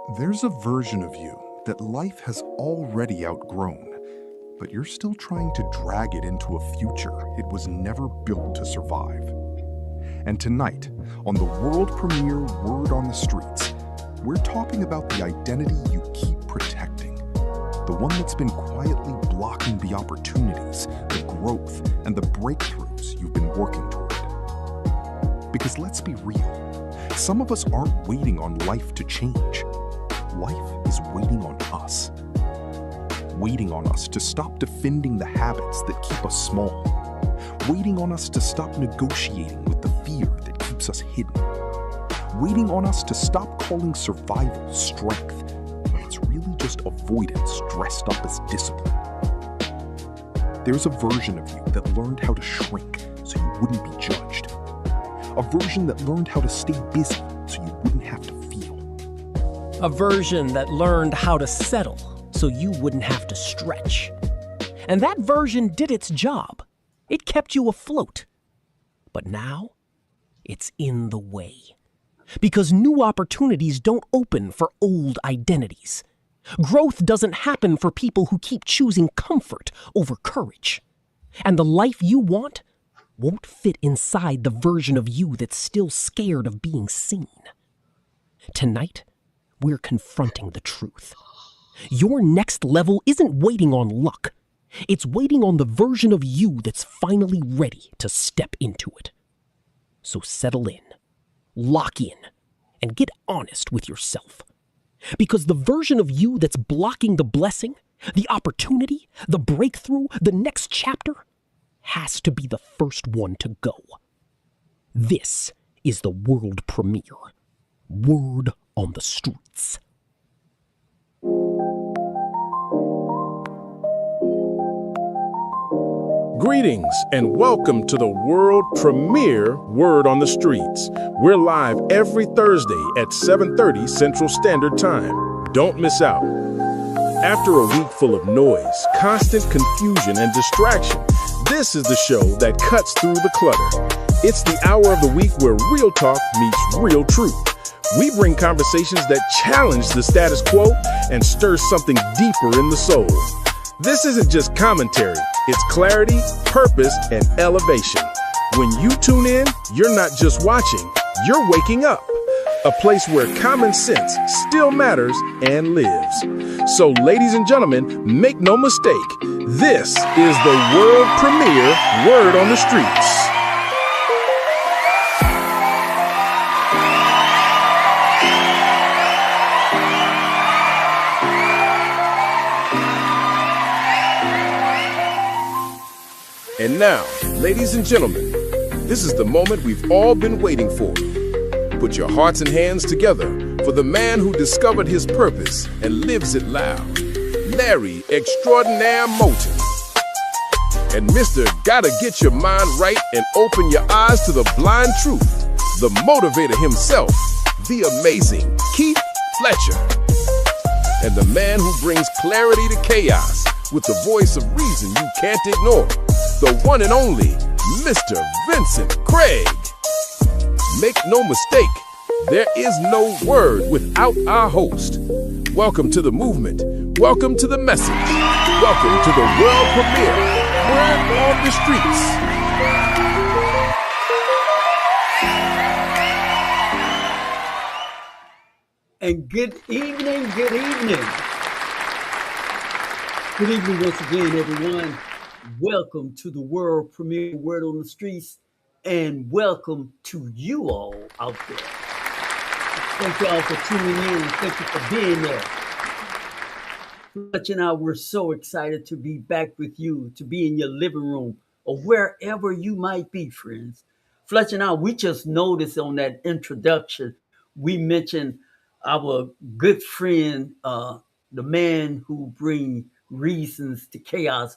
There's a version of you that life has already outgrown, but you're still trying to drag it into a future it was never built to survive. And tonight, on the world premiere Word on the Streets, we're talking about the identity you keep protecting, the one that's been quietly blocking the opportunities, the growth, and the breakthroughs you've been working toward. Because let's be real, some of us aren't waiting on life to change. Life is waiting on us. Waiting on us to stop defending the habits that keep us small. Waiting on us to stop negotiating with the fear that keeps us hidden. Waiting on us to stop calling survival strength when it's really just avoidance dressed up as discipline. There's a version of you that learned how to shrink so you wouldn't be judged. A version that learned how to stay busy so you wouldn't have to feel. A version that learned how to settle so you wouldn't have to stretch. And that version did its job. It kept you afloat. But now, it's in the way. Because new opportunities don't open for old identities. Growth doesn't happen for people who keep choosing comfort over courage. And the life you want won't fit inside the version of you that's still scared of being seen. Tonight, we're confronting the truth. Your next level isn't waiting on luck. It's waiting on the version of you that's finally ready to step into it. So settle in, lock in, and get honest with yourself. Because the version of you that's blocking the blessing, the opportunity, the breakthrough, the next chapter, has to be the first one to go. This is the world premiere. Word on the Streets. Greetings and welcome to the world premiere Word on the Streets. We're live every Thursday at 7:30 Central Standard Time. Don't miss out. After a week full of noise, constant confusion, and distraction, this is the show that cuts through the clutter. It's the hour of the week where real talk meets real truth. We bring conversations that challenge the status quo and stir something deeper in the soul. This isn't just commentary, it's clarity, purpose, and elevation. When you tune in, you're not just watching, you're waking up. A place where common sense still matters and lives. So, ladies and gentlemen, make no mistake, this is the world premiere Word on the Streets. And now, ladies and gentlemen, this is the moment we've all been waiting for. Put your hearts and hands together for the man who discovered his purpose and lives it loud, Larry Extraordinaire Moulton. And Mr. Gotta Get Your Mind Right and Open Your Eyes to the Blind Truth, the motivator himself, the amazing Keith Fletcher. And the man who brings clarity to chaos with the voice of reason you can't ignore, the one and only Mr. Vincent Craig. Make no mistake, there is no word without our host. Welcome to the movement. Welcome to the message. Welcome to the world premiere, Word on the Streets. And good evening, good evening. Good evening once again, everyone. Welcome to the world premiere Word on the Streets, and welcome to you all out there. Thank you all for tuning in, and thank you for being there. Fletch and I, we're so excited to be back with you, to be in your living room, or wherever you might be, friends. Fletch and I, we just noticed on that introduction, we mentioned our good friend, the man who brings reasons to chaos.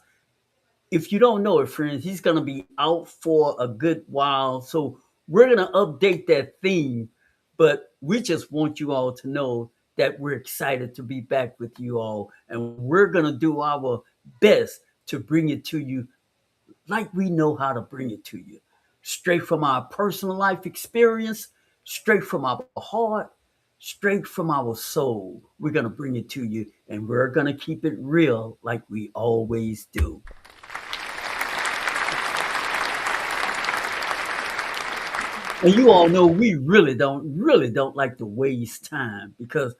If you don't know it, friends, he's going to be out for a good while. So we're going to update that theme. But we just want you all to know that we're excited to be back with you all. And we're going to do our best to bring it to you like we know how to bring it to you. Straight from our personal life experience, straight from our heart, straight from our soul. We're going to bring it to you, and we're going to keep it real like we always do. And you all know we really don't like to waste time because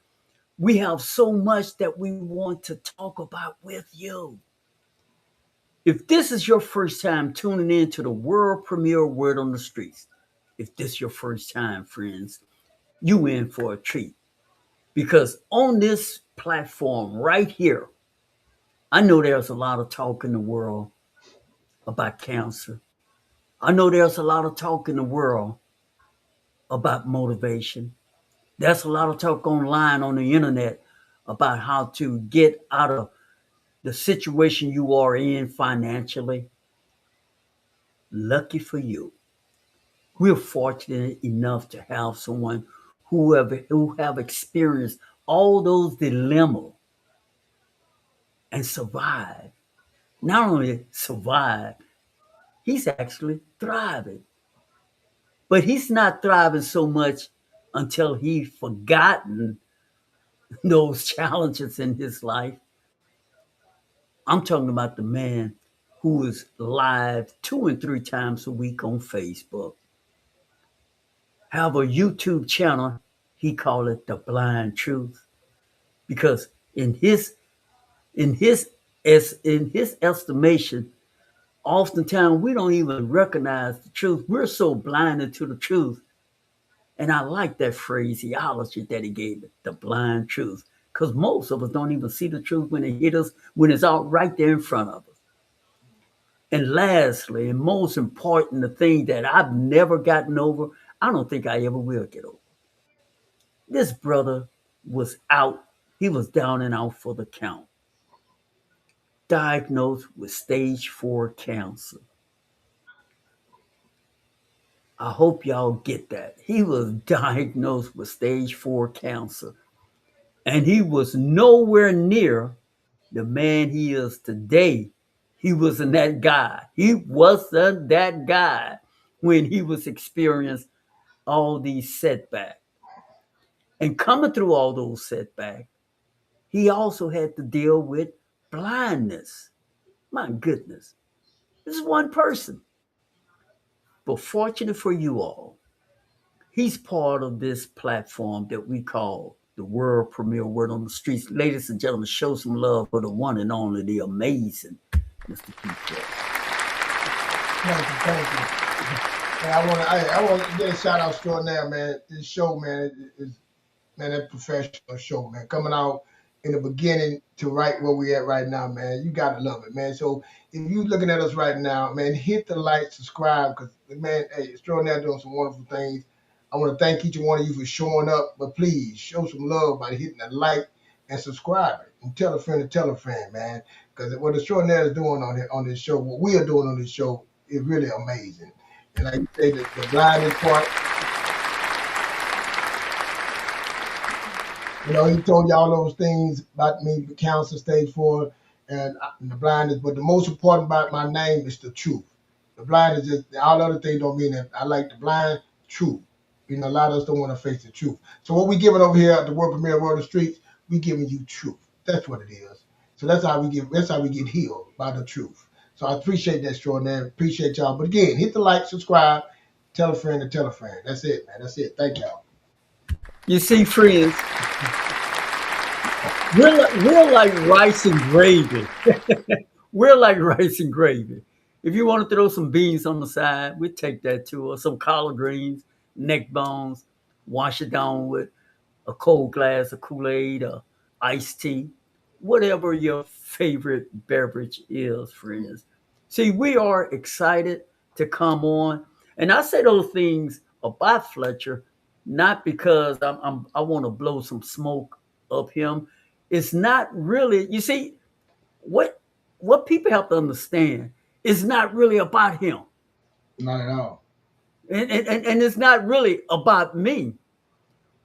we have so much that we want to talk about with you. If this is your first time tuning in to the world premiere Word on the Streets, if this is your first time, friends, you in for a treat. Because on this platform right here, I know there's a lot of talk in the world about cancer. I know there's a lot of talk in the world about motivation. There's a lot of talk online on the internet about how to get out of the situation you are in financially. Lucky for you, we're fortunate enough to have someone who have experienced all those dilemmas and survived. Not only survived, he's actually thriving. But he's not thriving so much until he forgotten those challenges in his life. I'm talking about the man who is live 2 and 3 times a week on Facebook. Have a YouTube channel, he called it The Blind Truth. Because in his in his estimation, oftentimes we don't even recognize the truth. We're so blinded to the truth. And I like that phraseology that he gave it, the blind truth. Because most of us don't even see the truth when it hit us, when it's out right there in front of us. And lastly, and most important, the thing that I've never gotten over, I don't think I ever will get over. This brother was out, he was down and out for the count, diagnosed with stage 4 cancer. I hope y'all get that. He was diagnosed with stage 4 cancer, and he was nowhere near the man he is today. He wasn't that guy. He wasn't that guy when he was experiencing all these setbacks. And coming through all those setbacks, he also had to deal with blindness. My goodness, this is one person. But fortunate for you all, he's part of this platform that we call the world premiere Word on the Streets. Ladies and gentlemen, show some love for the one and only, the amazing Mr. Keith. Thank you. I want to get a shout out extraordinaire, man. This show, man, is man, that professional show, man. Coming out in the beginning to right where we at right now, man. You gotta love it, man. So if you looking at us right now, man, hit the like, subscribe, because man, hey, extraordinaire doing some wonderful things. I want to thank each one of you for showing up, but please show some love by hitting the like and subscribing. And tell a friend to tell a friend, man. Because what extraordinaire is doing on this show, what we are doing on this show is really amazing. And like you say, the blindness part, you know, he told you all those things about me, cancer, stage 4, and the blindness. But the most important about my name is the truth. The blind is just, all other things don't mean that. I like the blind truth. You know, a lot of us don't want to face the truth. So what we giving over here at the World Premiere Word on the Streets, we giving you truth. That's what it is. So that's how we get healed, by the truth. So I appreciate that, extraordinary. Appreciate y'all. But again, hit the like, subscribe, tell a friend to tell a friend. That's it, man. That's it. Thank y'all. You see, friends, we're like rice and gravy. We're like rice and gravy. If you want to throw some beans on the side, we take that too, or some collard greens, neck bones, wash it down with a cold glass of Kool-Aid or iced tea, whatever your favorite beverage is, friends. See, we are excited to come on. And I say those things about Fletcher, not because I want to blow some smoke up him. It's not really, you see, what people have to understand is not really about him. Not at all. And it's not really about me.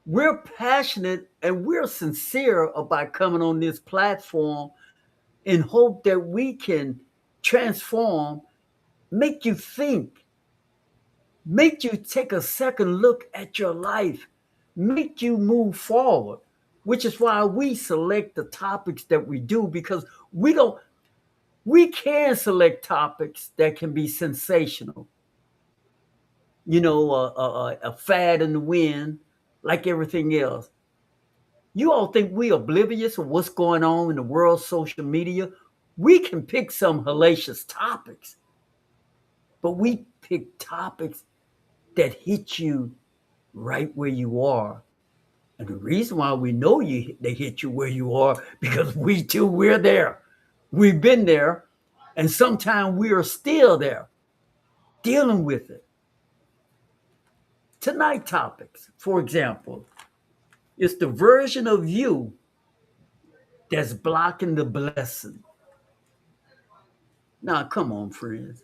We're passionate and we're sincere about coming on this platform in hope that we can transform, make you think, make you take a second look at your life, make you move forward, which is why we select the topics that we do, because we can select topics that can be sensational, a fad in the wind, like everything else. You all think we oblivious of what's going on in the world's social media? We can pick some hellacious topics, but we pick topics that hit you right where you are. And the reason why we know they hit you where you are, because we too, we're there. We've been there, and sometimes we are still there, dealing with it. Tonight topics, for example, is the version of you that's blocking the blessing. Now, come on, friends.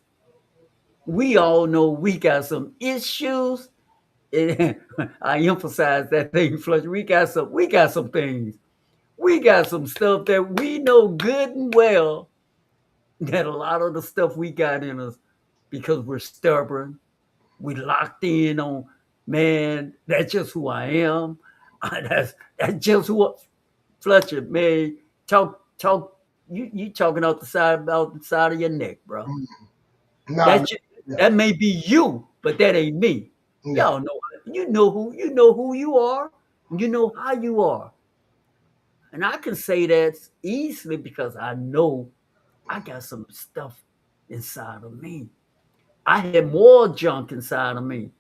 We all know we got some issues. I emphasize that thing, Fletcher. We got some things. We got some stuff that we know good and well that a lot of the stuff we got in us, because we're stubborn, we locked in on, man, that's just who I am. That's just who Fletcher, man. Talk. You talking out the side of your neck, bro. Nah, That yeah, that may be you, but that ain't me. yeah, Y'all know. You know who you are. You know how you are, and I can say that easily because I know I got some stuff inside of me. I had more junk inside of me.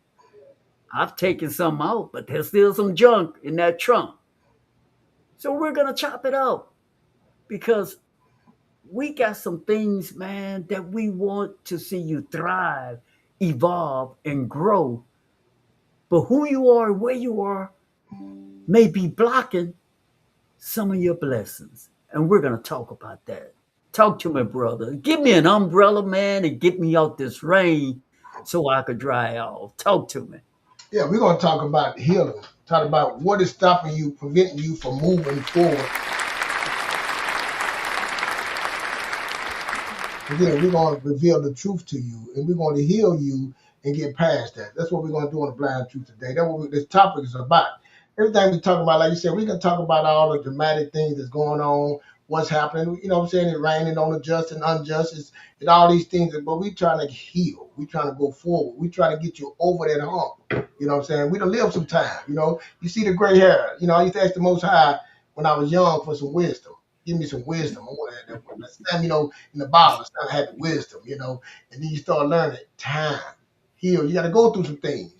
I've taken some out, but there's still some junk in that trunk. So we're gonna chop it out because we got some things, man, that we want to see you thrive, evolve, and grow. But who you are, where you are, may be blocking some of your blessings. And we're gonna talk about that. Talk to me, brother. Give me an umbrella, man, and get me out this rain so I could dry off. Talk to me. yeah. We're gonna talk about healing. Talk about what is stopping you, preventing you from moving forward. Again, we're going to reveal the truth to you, and we're going to heal you and get past that. That's what we're going to do on the Blind Truth today. That's what this topic is about. Everything we talk about, like you said, we can talk about all the dramatic things that's going on, what's happening. You know what I'm saying? It's raining on the just and unjust, and all these things. But we trying to heal. We trying to go forward. We trying to get you over that hump. You know what I'm saying? We done live some time. You see the gray hair. I used to ask the Most High when I was young for some wisdom. Give me some wisdom. I want that stamp, in the Bible. It's not having wisdom, and then you start learning time, heal. You got to go through some things.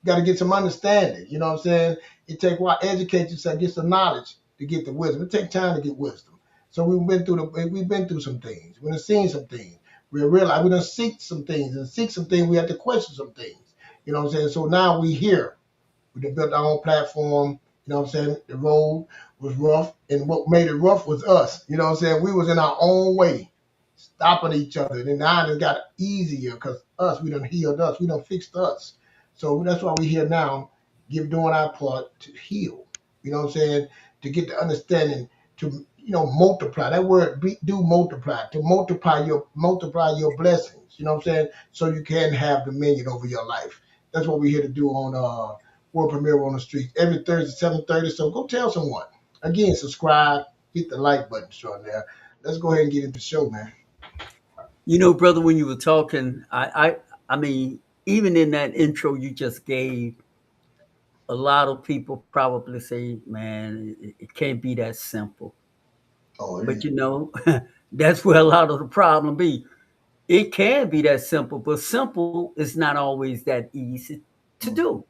You got to get some understanding. You know what I'm saying? It takes a while to educate yourself, get some knowledge to get the wisdom. It takes time to get wisdom. So we've been through some things. We've seen some things. We realize we done seek some things, and seek some things. We have to question some things. You know what I'm saying? So now we here. We done built our own platform. You know what I'm saying? The road was rough, and what made it rough was us. You know what I'm saying? We was in our own way, stopping each other. And then now it got easier because we done healed us. We done fixed us. So that's why we here now, doing our part to heal. You know what I'm saying? To get the understanding, to multiply. That word do multiply. To multiply your blessings. You know what I'm saying? So you can have dominion over your life. That's what we're here to do on World Premiere on the Streets every Thursday, 7:30. So go tell someone. Again, subscribe, hit the like button short there. Let's go ahead and get into the show, man. Brother, when you were talking, I mean, even in that intro you just gave, a lot of people probably say, man, it can't be that simple. Oh, But yeah. that's where a lot of the problem be. It can be that simple, but simple is not always that easy to Mm, do.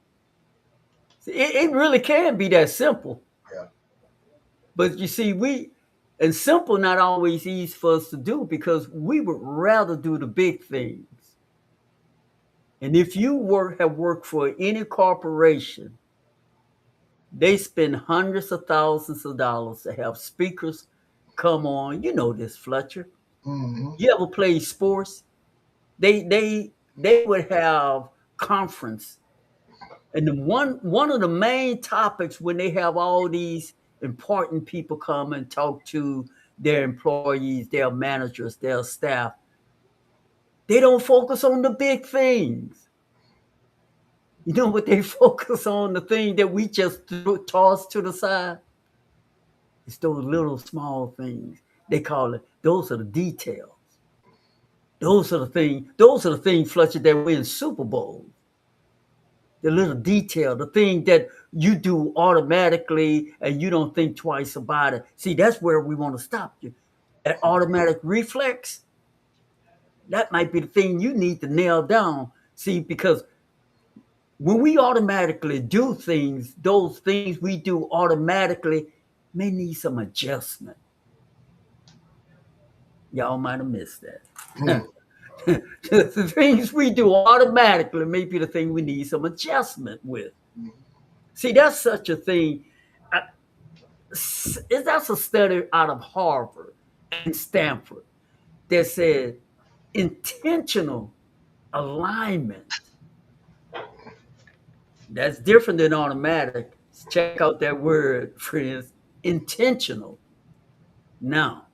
It really can be that simple. yeah. But you see, and simple not always easy for us to do because we would rather do the big things. And if you have worked for any corporation, they spend hundreds of thousands of dollars to have speakers come on. You know this, Fletcher. Mm-hmm. You ever play sports? They would have conference, and one of the main topics when they have all these important people come and talk to their employees, their managers, their staff, they don't focus on the big things. You know what they focus on? The thing that we just toss to the side? It's those little small things. They call it, those are the details. Those are the things, Fletcher, that win Super Bowls. The little detail, the thing that you do automatically and you don't think twice about it. See, that's where we want to stop you. That automatic reflex, that might be the thing you need to nail down. See, because when we automatically do things, those things we do automatically may need some adjustment. Y'all might have missed that. The things we do automatically may be the thing we need some adjustment with. See, that's such a thing. That's a study out of Harvard and Stanford that said intentional alignment. That's different than automatic. Check out that word, friends. Intentional. Now,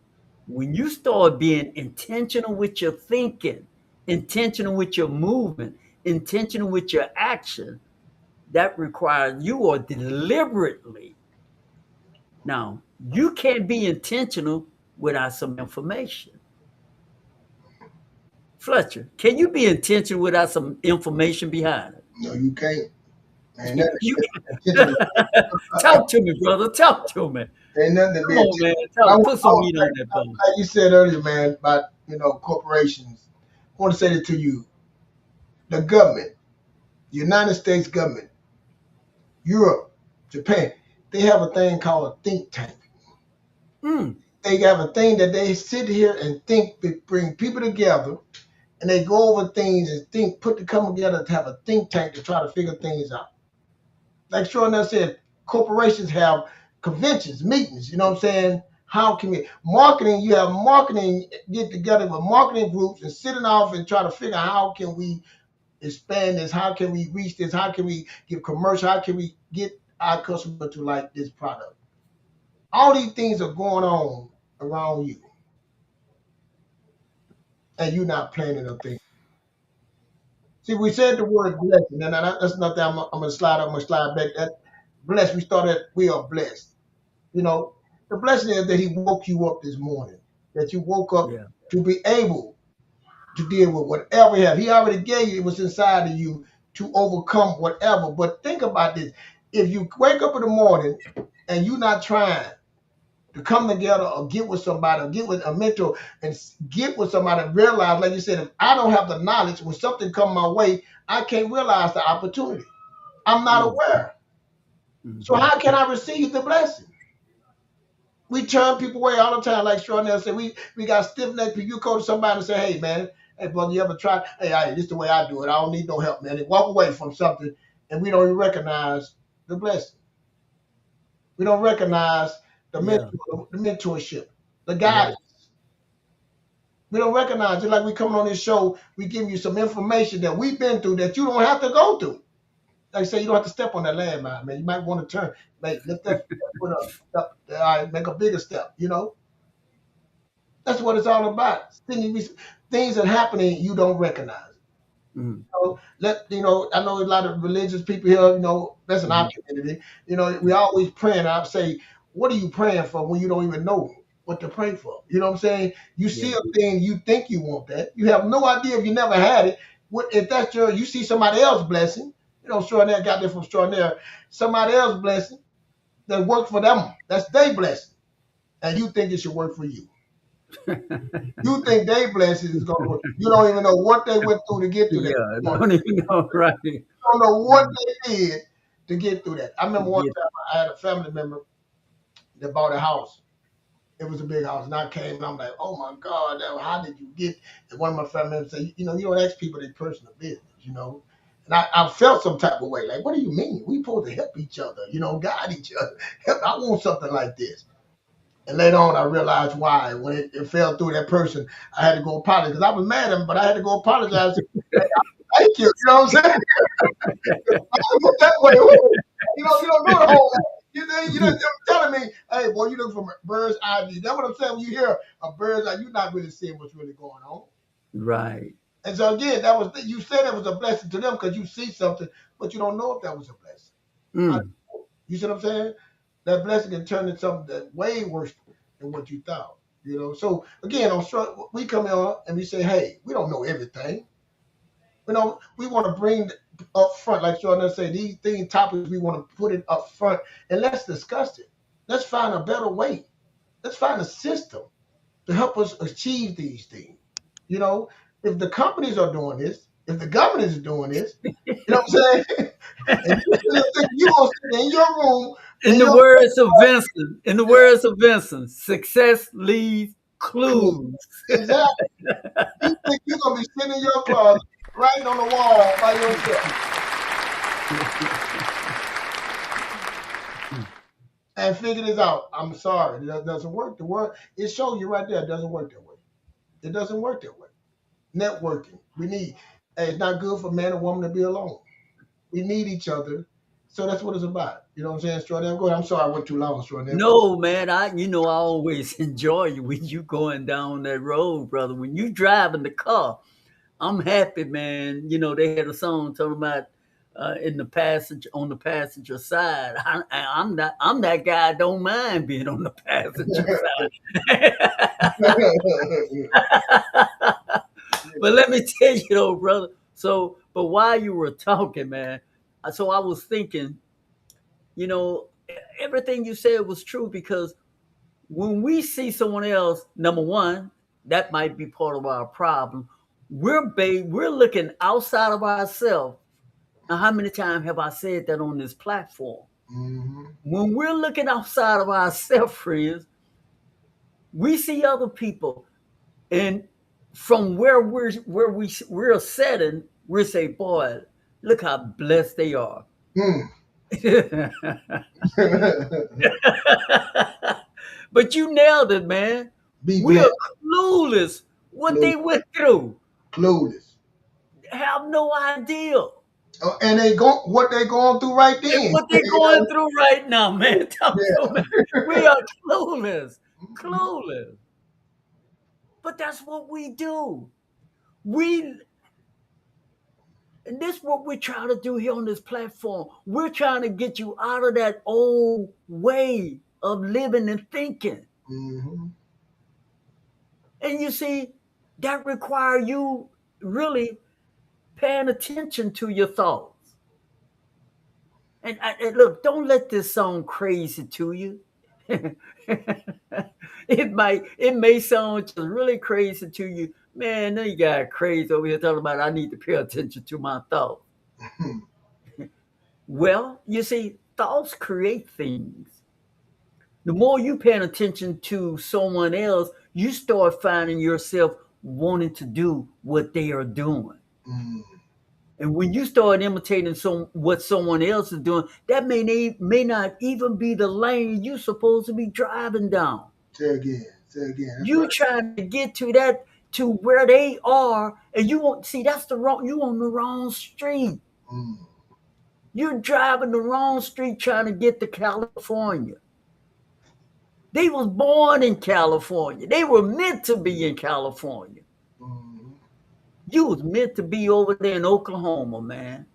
when you start being intentional with your thinking, intentional with your movement, intentional with your action, that requires you are deliberately. Now, you can't be intentional without some information. Fletcher, can you be intentional without some information behind it? No, you can't. Man, You intentional. talk to me, brother. Talk to me. Ain't nothing to Come be on, man. Put I some want meat to on say, that bone. like you said earlier, man, about corporations. I want to say that to you. The government, the United States government, Europe, Japan, they have a thing called a think tank. Mm, They have a thing that they sit here and think, they bring people together, and they go over things and think, come together to have a think tank to try to figure things out. Like Shornell said, corporations have conventions, meetings, you know what I'm saying? How can we marketing, you have marketing get together with marketing groups and sitting off and try to figure out how can we expand this, how can we reach this, how can we give commercial, how can we get our customer to like this product. All these things are going on around you and you're not planning a thing. See, we said the word blessing, and that's nothing. I'm gonna slide. I'm gonna slide back. That blessed. We started. We are blessed. You know, the blessing is that He woke you up this morning. That you woke up yeah. to be able to deal with whatever you have. He already gave you. It was inside of you to overcome whatever. But think about this: if you wake up in the morning and you're not trying to come together or get with somebody or get with a mentor and get with somebody and realize, like you said, if I don't have the knowledge, when something come my way, I can't realize the opportunity. I'm not Mm, aware. So mhm. how can I receive the blessing? We turn people away all the time, like Charnel said. We got stiff necked people. You go to somebody and say, hey man, hey brother, you ever try? Hey, this is the way I do it. I don't need no help, man. They walk away from something and we don't even recognize the blessing. We don't recognize Yeah, the mentorship, the yeah. guidance. We don't recognize it. Like we coming on this show, we give you some information that we've been through that you don't have to go through. Like I say, you don't have to step on that landmine, man. You might want to turn, like lift that foot up, all right, make a bigger step. That's what it's all about. Things that happening you don't recognize. Mm, I know a lot of religious people here, that's in our mhm. community. We always praying. I say, what are you praying for when you don't even know what to pray for? You know what I'm saying? You see Yeah. a thing, you think you want that. You have no idea if you never had it. If that's you see somebody else blessing, Extraordinaire got that from Extraordinaire, somebody else blessing that worked for them. That's their blessing. And you think it should work for you. You think they blessing is going to work. You don't even know what they went through to get to that. Yeah, I don't even know, right? Don't know what they did to get through that. I remember one Get, time I had a family member that bought a house. It was a big house, and I came and I'm like, oh my God, how did you get? And one of my family members said, you don't ask people their personal business. And I felt some type of way, like, what do you mean? We supposed to help each other, guide each other. I want something like this. And later on, I realized why. When it fell through that person, I had to go apologize because I was mad at him, but I had to go apologize. Hey, thank you. You know what I'm saying? That way, you don't know the whole. You're telling me, hey, boy, you look from a bird's eye view. That's what I'm saying. When you hear a bird's eye, you're not really seeing what's really going on. right. And so again, that was you said it was a blessing to them because you see something, but you don't know if that was a blessing. Mm. You see what I'm saying? That blessing can turn into something that way worse than what you thought. So again, we come in and we say, hey, we don't know everything. We want to bring up front, like Jordan say, these things, topics, we want to put it up front and let's discuss it. Let's find a better way. Let's find a system to help us achieve these things. If the companies are doing this, if the government is doing this, you know what I'm saying? And you gonna sit in your room In the words of Vincent, success leaves clues. Exactly. You think you're gonna be sitting in your closet, writing on the wall by yourself. And figure this out. I'm sorry, it doesn't work. It shows you right there. It doesn't work that way. It doesn't work that way. Networking. It's not good for man and woman to be alone. We need each other. So that's what it's about. You know what I'm saying, Jordan? Go ahead. I'm sorry I went too long, Jordan. No, man, I always enjoy you when you going down that road, brother. When you driving the car, I'm happy, man. They had a song talking about in the passage on the passenger side. I'm that guy. Don't mind being on the passenger side. But let me tell you though, brother. But while you were talking, man, so I was thinking, everything you said was true because when we see someone else, number one, that might be part of our problem. We're looking outside of ourselves. Now, how many times have I said that on this platform? Mm-hmm. When we're looking outside of ourselves, friends, we see other people, and from where we're sitting, we say, "Boy, look how blessed they are." Mm. But you nailed it, man. Be We are blessed. clueless what they went through. Clueless. Have no idea. And what they going through right And then. what they're going through right now, man. Talk to me. We are clueless. Clueless. But that's what we do. And this is what we're trying to do here on this platform. We're trying to get you out of that old way of living and thinking. Mm-hmm. And you see, that require you really paying attention to your thoughts. And look, don't let this sound crazy to you. It may sound just really crazy to you. Man, you got crazy over here talking about I need to pay attention to my thoughts. Well, you see, thoughts create things. The more you paying attention to someone else, you start finding yourself wanting to do what they are doing. Mm. And when you start imitating what someone else is doing, that may not even be the lane you're supposed to be driving down. Say again. That's You right. trying to get to where they are, and you won't see you on the wrong street. Mm. You're driving the wrong street trying to get to California. They was born in California. They were meant to be in California. Mm-hmm. You was meant to be over there in Oklahoma, man.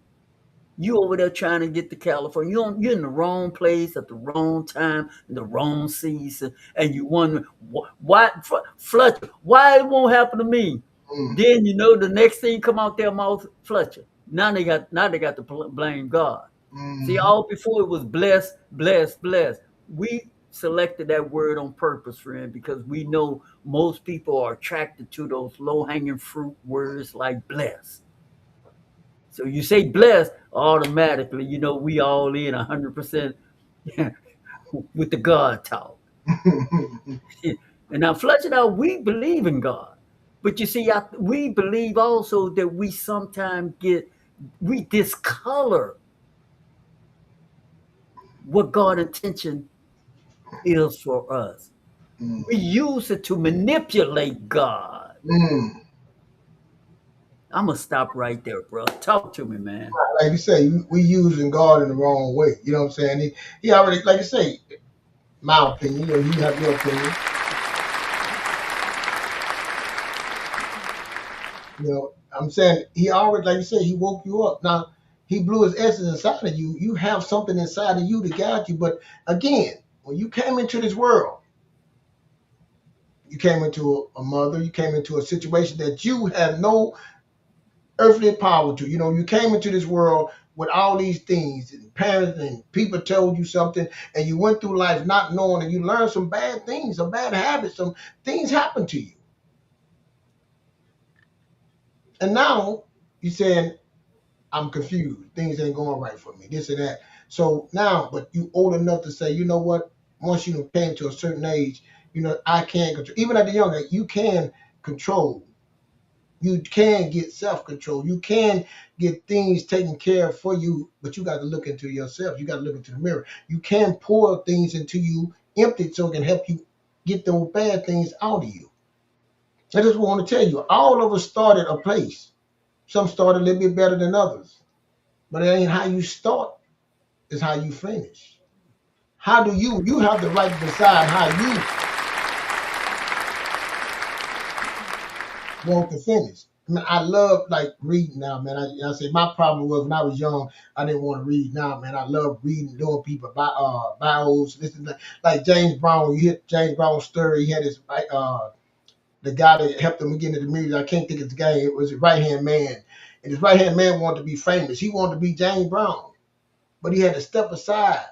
You over there trying to get to California. You're in the wrong place at the wrong time, in the wrong season, and you wonder why, Fletcher, why it won't happen to me? Mm. Then the next thing come out their mouth, Fletcher. Now they got to blame God. Mm-hmm. See, all before it was blessed, blessed, blessed. We selected that word on purpose, friend, because we know most people are attracted to those low-hanging fruit words like blessed. So you say blessed, automatically, we all in 100% with the God talk. And now, Fletcher, now we believe in God. But you see, we believe also that we sometimes we discolor what God's intention is for us. Mm. We use it to manipulate God. Mm. I'm going to stop right there, bro. Talk to me, man. Like you say, we using God in the wrong way. You know what I'm saying? He already, like you say, my opinion, you have your opinion. You know, I'm saying he always, like you said, he woke you up. Now, he blew his essence inside of you. You have something inside of you to guide you. But again, when you came into this world, you came into a mother, you came into a situation that you had no earthly power to. You know, you came into this world with all these things, and parents and people told you something, and you went through life not knowing, and you learned some bad things, some bad habits, some things happened to you. And now you're saying, I'm confused. Things ain't going right for me. This and that. So now, but you old enough to say, you know what? Once you came to a certain age, you know I can control. Even at the young age, you can control. You can get self control. You can get things taken care of for you, but you got to look into yourself. You got to look into the mirror. You can pour things into you, empty, so it can help you get those bad things out of you. I just want to tell you, all of us started a place. Some started a little bit better than others, but it ain't how you start. Is how you finish. How do you have the right to decide how you want to finish. I mean, I love like reading now, man. I say my problem was when I was young, I didn't want to read now, man. I love reading, doing people bios, listen to like James Brown. You hit James Brown's story. He had his the guy that helped him get into the music. I can't think of the guy. It was his right hand man, and his right hand man wanted to be famous. He wanted to be James Brown, but he had to step aside.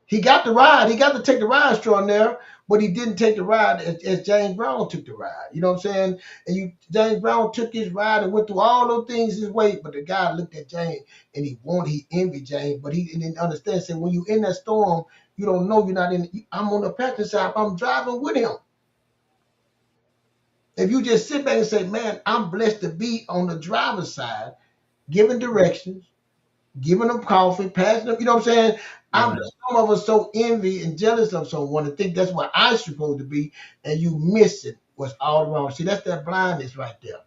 He got the ride. He got to take the ride extraordinaire, but he didn't take the ride as James Brown took the ride. You know what I'm saying? And James Brown took his ride and went through all those things his way, but the guy looked at James and he envied James, but he didn't understand. Saying when you in that storm, you don't know you're not in. I'm on the passenger side. I'm driving with him. If you just sit back and say, "Man, I'm blessed to be on the driver's side, giving directions, giving them coffee, passing them," you know what I'm saying? I'm Right. some of us so envy and jealous of someone and think that's what I'm supposed to be, and you miss it what's all wrong. See, that's that blindness right there.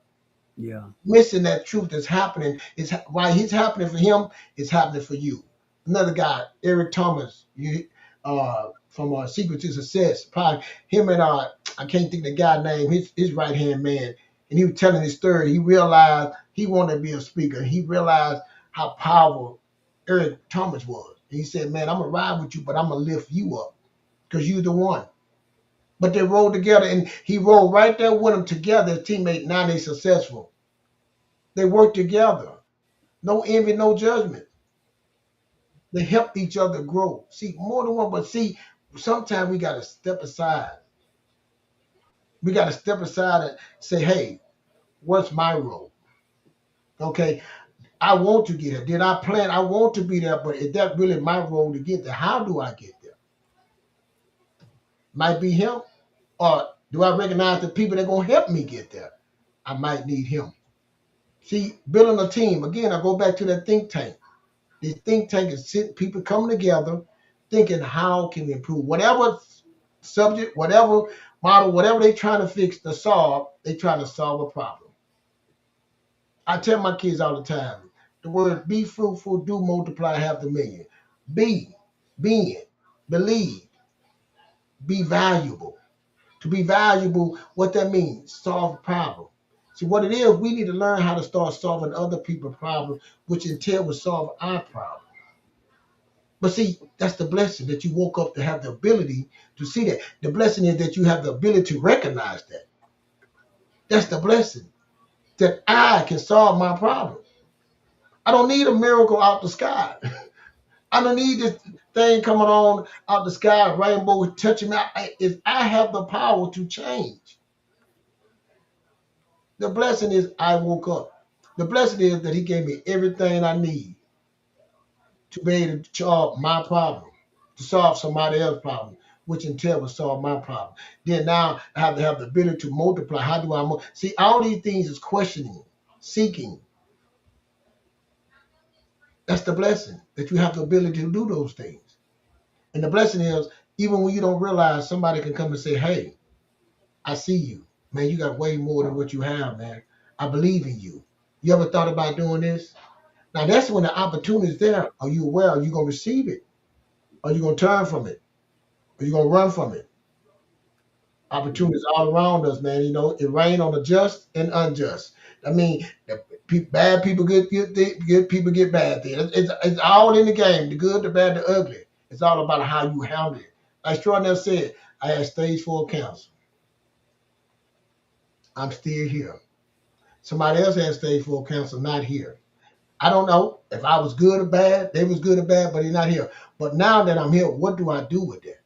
Yeah. Missing that truth that's happening is why it's happening for him, it's happening for you. Another guy, Eric Thomas, from Secret to Success, probably him and I can't think the guy name, his right hand man, and he was telling his story. He realized he wanted to be a speaker. He realized how powerful Eric Thomas was. And he said, "Man, I'm gonna ride with you, but I'm gonna lift you up because you're the one." But they rolled together, and he rolled right there with them together as teammates. Now they successful. They worked together. No envy, no judgment. They help each other grow. See, more than one, but see, sometimes we got to step aside. We got to step aside and say, "Hey, what's my role? Okay, I want to get there. Did I plan? I want to be there, but is that really my role to get there? How do I get there? Might be him, or do I recognize the people that are going to help me get there? I might need him." See, building a team, again, I go back to that think tank. The think tank is people coming together, thinking how can we improve whatever subject, whatever model, whatever they're trying to fix to solve. They trying to solve a problem. I tell my kids all the time, the word "be fruitful, do multiply, have dominion." Be, being, believe, be valuable. To be valuable, what that means, solve a problem. See what it is, we need to learn how to start solving other people's problems, which in turn will solve our problem. But see, that's the blessing that you woke up to have the ability to see that. The blessing is that you have the ability to recognize that. That's the blessing that I can solve my problem. I don't need a miracle out the sky. I don't need this thing coming on out the sky, rainbow touching me. If I have the power to change, the blessing is I woke up. The blessing is that He gave me everything I need to be able to solve my problem, to solve somebody else's problem, which in turn will solve my problem. Then now I have to have the ability to multiply. How do I see all these things is questioning, seeking. That's the blessing that you have the ability to do those things. And the blessing is even when you don't realize, somebody can come and say, "Hey, I see you. Man, you got way more than what you have, man. I believe in you. You ever thought about doing this?" Now that's when the opportunity is there. Are you aware? Are you gonna receive it? Are you gonna turn from it? Are you gonna run from it? Opportunities all around us, man. You know, it rain on the just and unjust. I mean, bad people good people get bad things. It's all in the game. The good, the bad, the ugly. It's all about how you handle it. Like Extraordinary said, I had stage 4 cancer. I'm still here. Somebody else had stage 4 cancer, not here. I don't know if I was good or bad. They was good or bad, but they're not here. But now that I'm here, what do I do with that?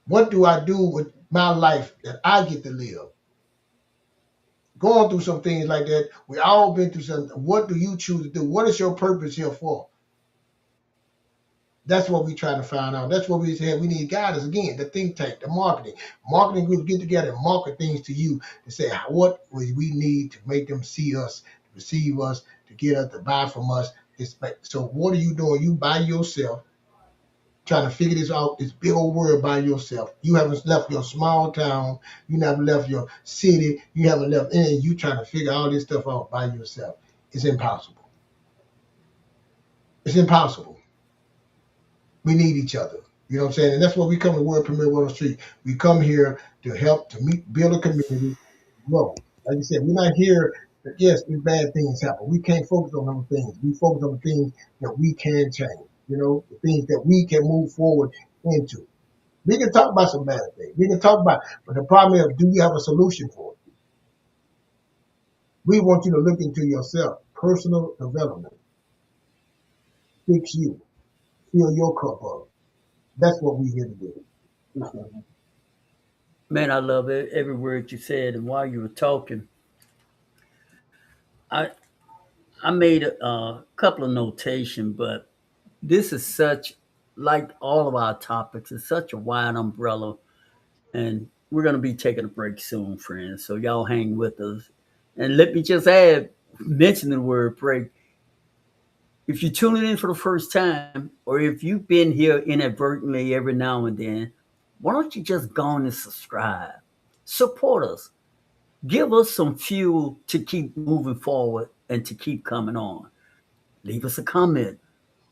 What do I do with my life that I get to live? Going through some things like that, we all been through something. What do you choose to do? What is your purpose here for? That's what we trying to find out. That's what we said. We need guidance again. The think tank, the marketing groups get together and market things to you to say what we need to make them see us, to receive us, to get us to buy from us. So what are you doing? You by yourself trying to figure this out, this big old world by yourself. You haven't left your small town. You haven't left your city. You haven't left anything. You trying to figure all this stuff out by yourself. It's impossible. It's impossible. We need each other. You know what I'm saying? And that's what we come to World Premier World on the Street. We come here to help, to build a community, grow. Like you said, we're not here. Yes, if bad things happen, we can't focus on those things. We focus on the things that we can change. You know, the things that we can move forward into. We can talk about some bad things. We can talk about, but the problem is, do you have a solution for it? We want you to look into yourself, personal development, fix you, fill your cup up. That's what we're here to do. Man, I love every word you said. And while you were talking, I I made a couple of notation, but this is such like all of our topics. It's such a wide umbrella, and we're going to be taking a break soon, friends. So y'all hang with us. And let me just add, mention the word break. If you're tuning in for the first time, or if you've been here inadvertently every now and then, why don't you just go on and subscribe? Support us. Give us some fuel to keep moving forward and to keep coming on. Leave us a comment.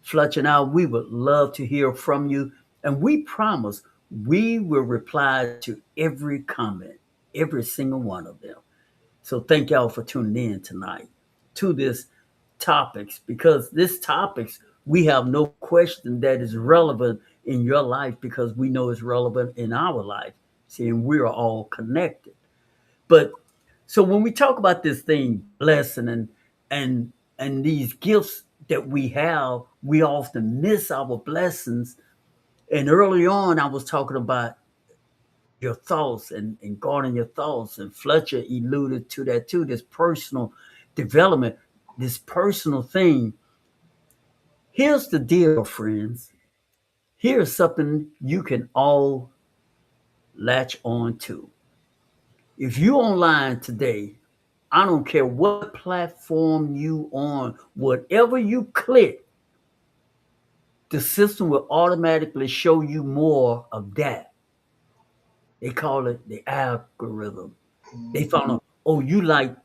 Fletcher and I, we would love to hear from you. And we promise we will reply to every comment, every single one of them. So thank y'all for tuning in tonight to this topics, because this topics we have no question that is relevant in your life because we know it's relevant in our life. See, and we're all connected. But so when we talk about this thing, blessing and these gifts that we have, we often miss our blessings. And early on, I was talking about your thoughts and guarding your thoughts. And Fletcher alluded to that too, this personal development, this personal thing. Here's the deal, friends. Here's something you can all latch on to. If you online today, I don't care what platform you on, whatever you click, the system will automatically show you more of that. They call it the algorithm. They found out, oh, you like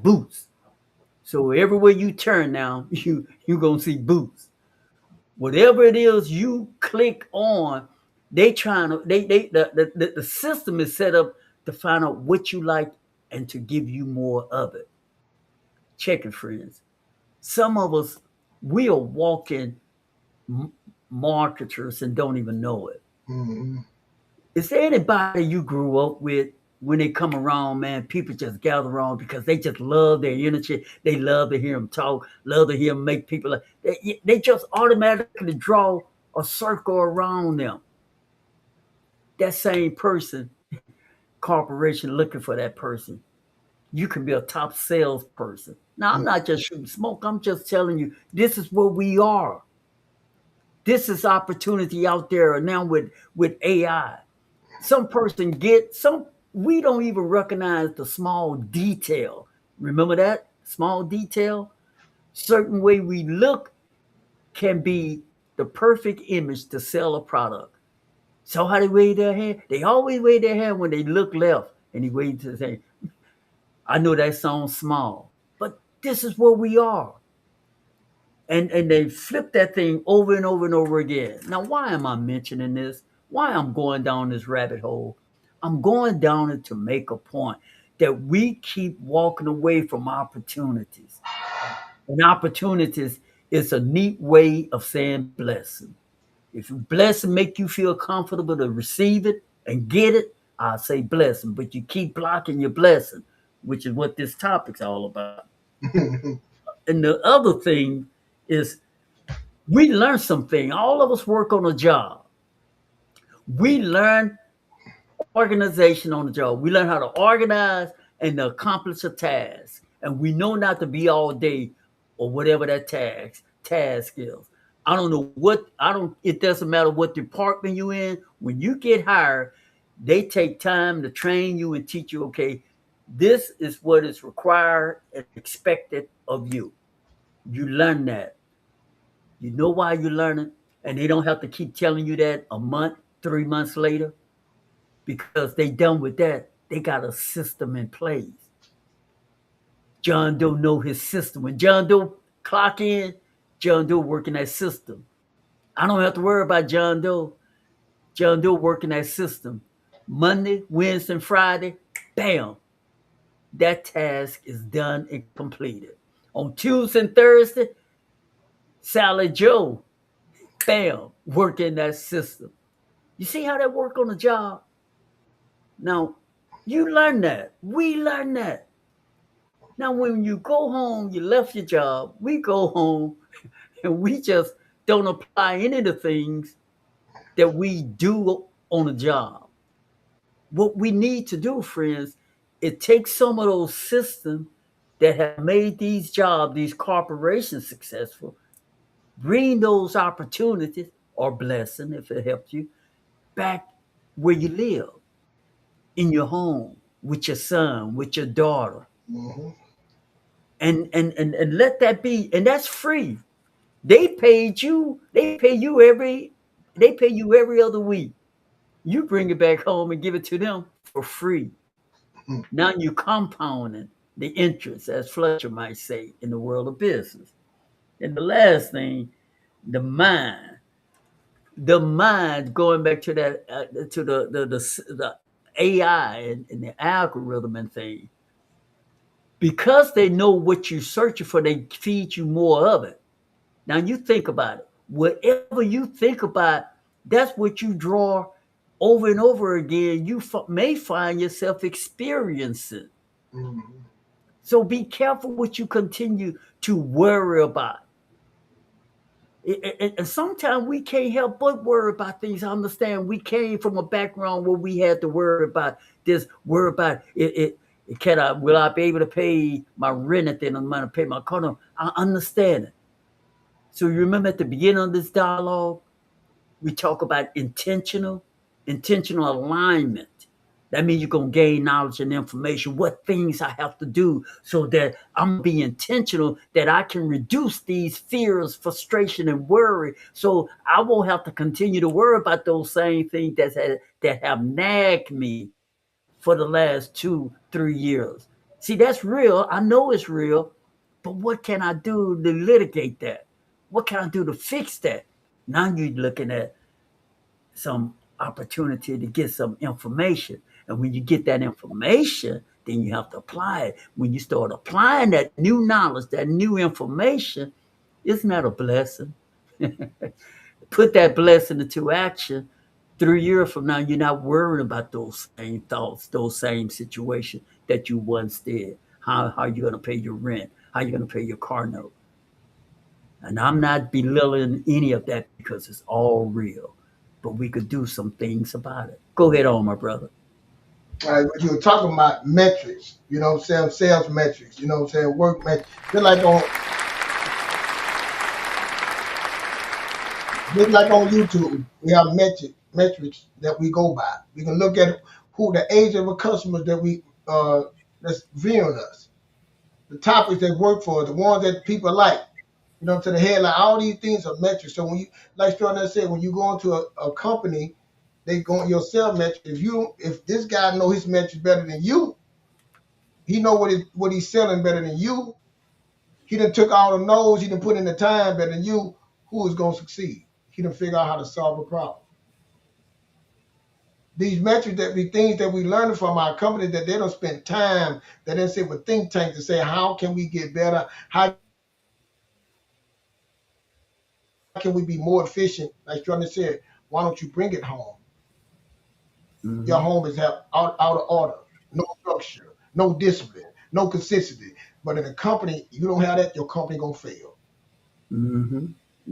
boots. So everywhere you turn now, you gonna see boots. Whatever it is you click on, they trying to the system is set up to find out what you like and to give you more of it. Check it, friends. Some of us, we are walking marketers and don't even know it. Mm-hmm. Is there anybody you grew up with when they come around, man, people just gather around because they just love their energy. They love to hear them talk, love to hear them make people, they just automatically draw a circle around them. That same person, corporation looking for that person. You can be a top salesperson. Now, I'm not just shooting smoke. I'm just telling you, this is where we are. This is opportunity out there now with AI. Some person get some. We don't even recognize the small detail. Remember that small detail. Certain way we look can be the perfect image to sell a product. So how they wave their hand? They always wave their hand when they look left, and he waves his hand. I know that sounds small, but this is where we are. And they flip that thing over and over and over again. Now, why am I mentioning this? Why I'm going down this rabbit hole? I'm going down it to make a point. that we keep walking away from opportunities. And opportunities is a neat way of saying blessing. If you blessing make you feel comfortable to receive it and get it, I say blessing. But you keep blocking your blessing, which is what this topic's all about. And the other thing is we learn something. All of us work on a job. We learn organization on the job. We learn how to organize and to accomplish a task. And we know not to be all day or whatever that task is. I don't know what I don't it doesn't matter what department you're in. When you get hired, they take time to train you and teach you, okay, this is what is required and expected of you. You learn that. You know why you learn it, and they don't have to keep telling you that a month, 3 months later, because they done with that. They got a system in place. John Doe know his system. When John Doe clock in, John Doe working that system. I don't have to worry about John Doe. John Doe working that system. Monday, Wednesday, and Friday, bam, that task is done and completed. On Tuesday and Thursday, Sally Joe, bam, working that system. You see how that work on the job? Now, you learn that. We learn that. Now, when you go home, you left your job. We go home and we just don't apply any of the things that we do on a job. What we need to do, friends, it takes some of those systems that have made these jobs, these corporations successful, bring those opportunities or blessing, if it helps you, back where you live, in your home, with your son, with your daughter. Mhm. And let that be, and that's free. They pay you every other week. You bring it back home and give it to them for free. Mhm. Now you compounding the interest, as Fletcher might say, in the world of business. And the last thing, the mind. The mind, going back to that, to the AI and the algorithm and thing, because they know what you're searching for, they feed you more of it. Now you think about it. Whatever you think about, that's what you draw over and over again. You may find yourself experiencing. Mhm. So be careful what you continue to worry about. And sometimes we can't help but worry about things. I understand we came from a background where we had to worry about this, worry about can I, will I be able to pay my rent at the end of the month, pay my car note? I understand it. So you remember at the beginning of this dialogue, we talk about intentional alignment. That means you're gonna gain knowledge and information, what things I have to do so that I'm being intentional, that I can reduce these fears, frustration, and worry. So I won't have to continue to worry about those same things that have nagged me for the last 2, 3 years. See, that's real. I know it's real, but what can I do to litigate that? What can I do to fix that? Now you're looking at some opportunity to get some information. And when you get that information, then you have to apply it. When you start applying that new knowledge, that new information, isn't that a blessing? Put that blessing into action. 3 years from now, you're not worrying about those same thoughts, those same situations that you once did. How you gonna pay your rent? How you gonna pay your car note? And I'm not belittling any of that because it's all real. But we could do some things about it. Go ahead on, my brother. All right, but you were talking about metrics, you know what I'm saying? Sales metrics, you know what I'm saying? Work metrics. Just like on YouTube, we have metrics that we go by. We can look at who the age of the customers that we that's viewing us, the topics that work for us, the ones that people like. You know, to the headline, all these things are metrics. So when you, like Jordan said, when you go into a company, they go on your sales metric. If this guy know his metrics better than you, he know what he's selling better than you. He done took all the no's, he done put in the time better than you. Who is gonna succeed? He done figure out how to solve a problem. these metrics that we things that we learn from our company that they don't spend time, that they sit with think tanks to say, how can we get better? How can we be more efficient? Like Jordan said, why don't you bring it home? Your Mm-hmm. home is out of order, no structure, no discipline, no consistency. But in a company, you don't have that, your company gonna fail. Mm-hmm.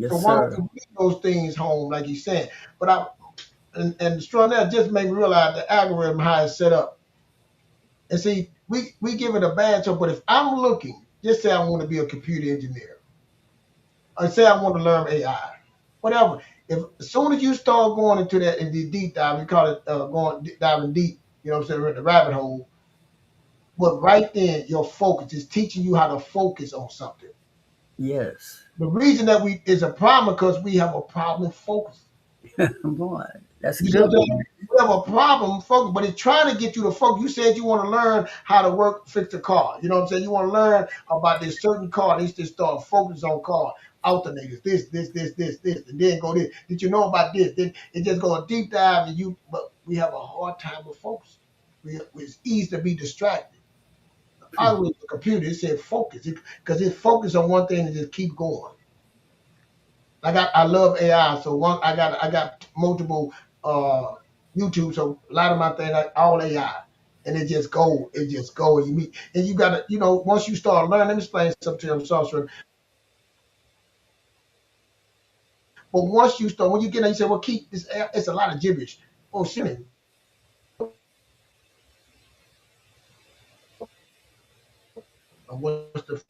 So Yes, why don't sir. you bring those things home, like he's saying? But and strong that just made me realize the algorithm how it's set up. And see, we give it a bad job, but if I'm looking, just say I want to be a computer engineer, or say I want to learn AI, whatever. If as soon as you start going into that in the deep dive, we call it going diving deep, you know what I'm saying, in the rabbit hole. But right then, your focus is teaching you how to focus on something. Yes. The reason that we is a problem because we have a problem focusing. Boy, that's a You see what good I'm saying? one. You have a problem focus, but it's trying to get you to focus. You said you want to learn how to fix a car. You know what I'm saying? You want to learn about this certain car. They just start focus on car alternators, this, and then go this. Did you know about this? Then it just go a deep dive, and but we have a hard time with focus. It's easy to be distracted. I was the computer. It said focus because it focused on one thing and just keep going. I love AI, so I got multiple uh YouTube, so a lot of my things like all AI, and it just go, and you meet, and you gotta, once you start learning. Let me explain something to you, I'm sorry, but once you start, when you get there, you say, well, keep this. It's a lot of gibberish. Oh shit! What's the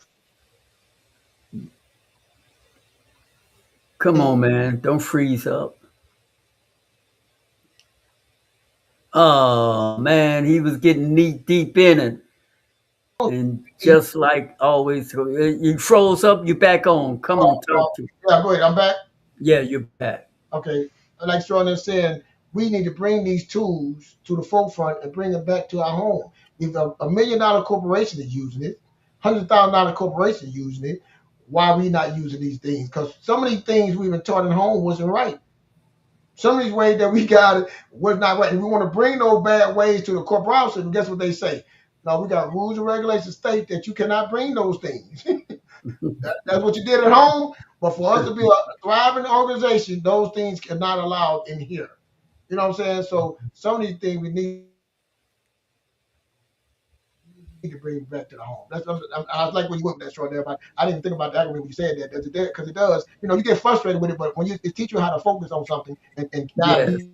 Come on, man. Don't freeze up. Oh man, he was getting knee deep in it. And just like always, you froze up, you back on. Come on, talk to me. yeah, go ahead. I'm back. Yeah, you're back. Okay, like Jordan saying, we need to bring these tools to the forefront and bring them back to our home. If a $1 million corporation is using it, $100,000 corporation using it, why are we not using these things? Because some of these things we've been taught at home wasn't right. Some of these ways that we got it was not right. And we want to bring those bad ways to the corporation, and guess what they say? No, we got rules and regulations state that you cannot bring those things. That's what you did at home. But for us to be a thriving organization, those things are not allowed in here. You know what I'm saying? So some of these things we need to bring back to the home. I was like when you went with that short there, but I didn't think about the algorithm when you said that. Because it does. You get frustrated with it, but when it teach you how to focus on something and dive Yes, deep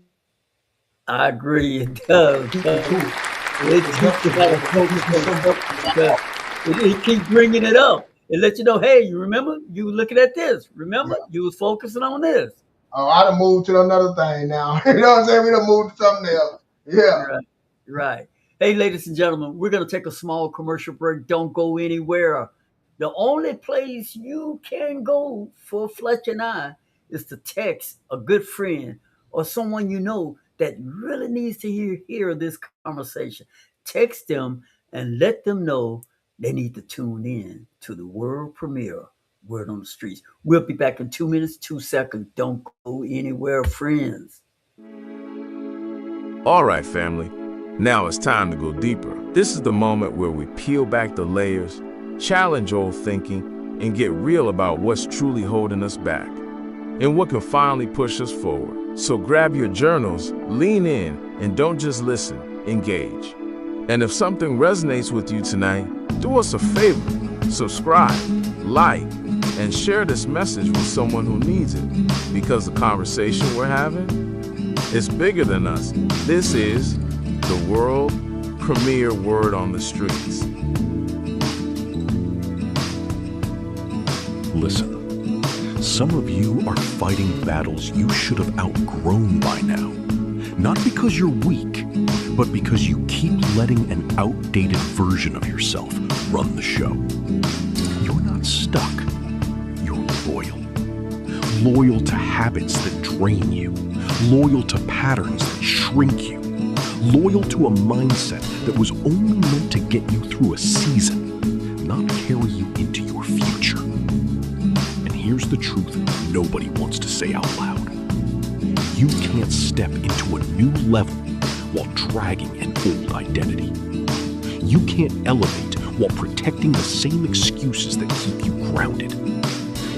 I agree. It does. into it, It it teaches helps you you, how to man. focus It's on so something helpful. because it keeps bringing it up. It lets you know, hey, you remember? You were looking at this. Yeah. Remember? You was focusing on this. Oh, I done moved to another thing now. You know what I'm saying? We done moved to something else. Yeah. Right. Right. Hey, ladies and gentlemen, we're going to take a small commercial break. Don't go anywhere. The only place you can go for Fletch and I is to text a good friend or someone you know that really needs to hear this conversation. Text them and let them know they need to tune in to the world premiere, Word on the Streets. We'll be back in 2 minutes, 2 seconds. Don't go anywhere, friends. All right, family. Now it's time to go deeper. This is the moment where we peel back the layers, challenge old thinking, and get real about what's truly holding us back and what can finally push us forward. So grab your journals, lean in, and don't just listen, engage. And if something resonates with you tonight, do us a favor, subscribe, like, and share this message with someone who needs it, because the conversation we're having is bigger than us. This is the world premiere Word on the Streets. Listen, some of you are fighting battles you should have outgrown by now. Not because you're weak, but because you keep letting an outdated version of yourself run the show. You're not stuck. You're loyal. Loyal to habits that drain you. Loyal to patterns that shrink you. Loyal to a mindset that was only meant to get you through a season, not carry you into your future. And here's the truth nobody wants to say out loud. You can't step into a new level while dragging an old identity. You can't elevate while protecting the same excuses that keep you grounded.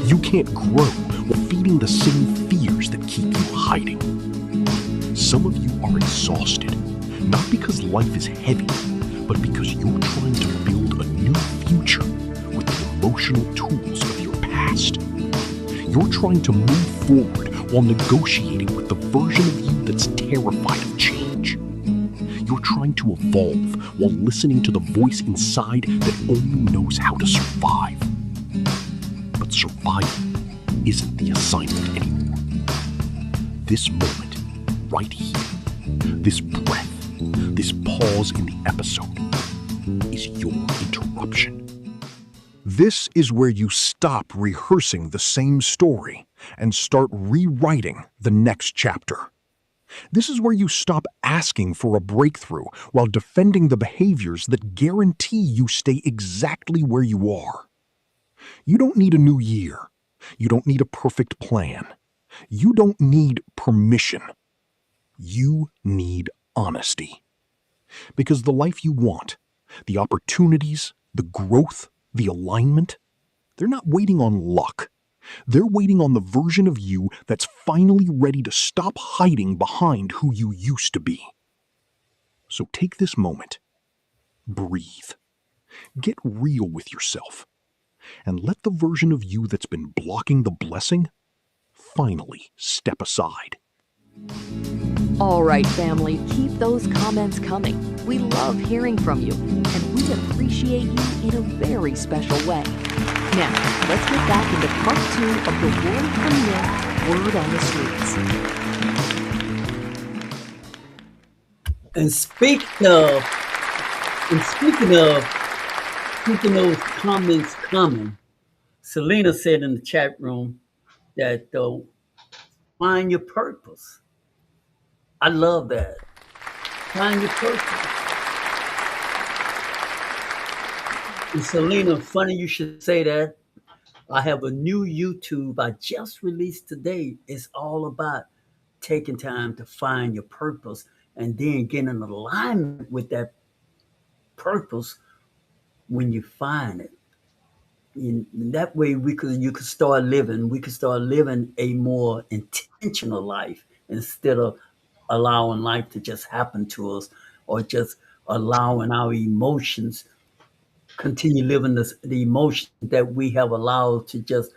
You can't grow while feeding the same fears that keep you hiding. Some of you are exhausted, not because life is heavy, but because you're trying to build a new future with the emotional tools of your past. You're trying to move forward while negotiating with the version of you that's terrified of change. You're trying to evolve while listening to the voice inside that only knows how to survive. But survival isn't the assignment anymore. This moment, right here, this breath, this pause in the episode, is your interruption. This is where you stop rehearsing the same story and start rewriting the next chapter. This is where you stop asking for a breakthrough while defending the behaviors that guarantee you stay exactly where you are. You don't need a new year. You don't need a perfect plan. You don't need permission. You need honesty. Because the life you want, the opportunities, the growth, the alignment, they're not waiting on luck. They're waiting on the version of you that's finally ready to stop hiding behind who you used to be. So take this moment, breathe, get real with yourself, and let the version of you that's been blocking the blessing finally step aside. All right, family, keep those comments coming. We love hearing from you, and we appreciate you in a very special way. Now, let's get back into part 2 of the world premiere Word on the Streets. And speaking those comments coming, Selena said in the chat room that find your purpose. I love that. Find your purpose. And Selena, funny you should say that. I have a new YouTube I just released today. It's all about taking time to find your purpose and then getting in alignment with that purpose when you find it. In that way, you could start living. We could start living a more intentional life instead of allowing life to just happen to us or just allowing our emotions continue living the emotions that we have allowed to just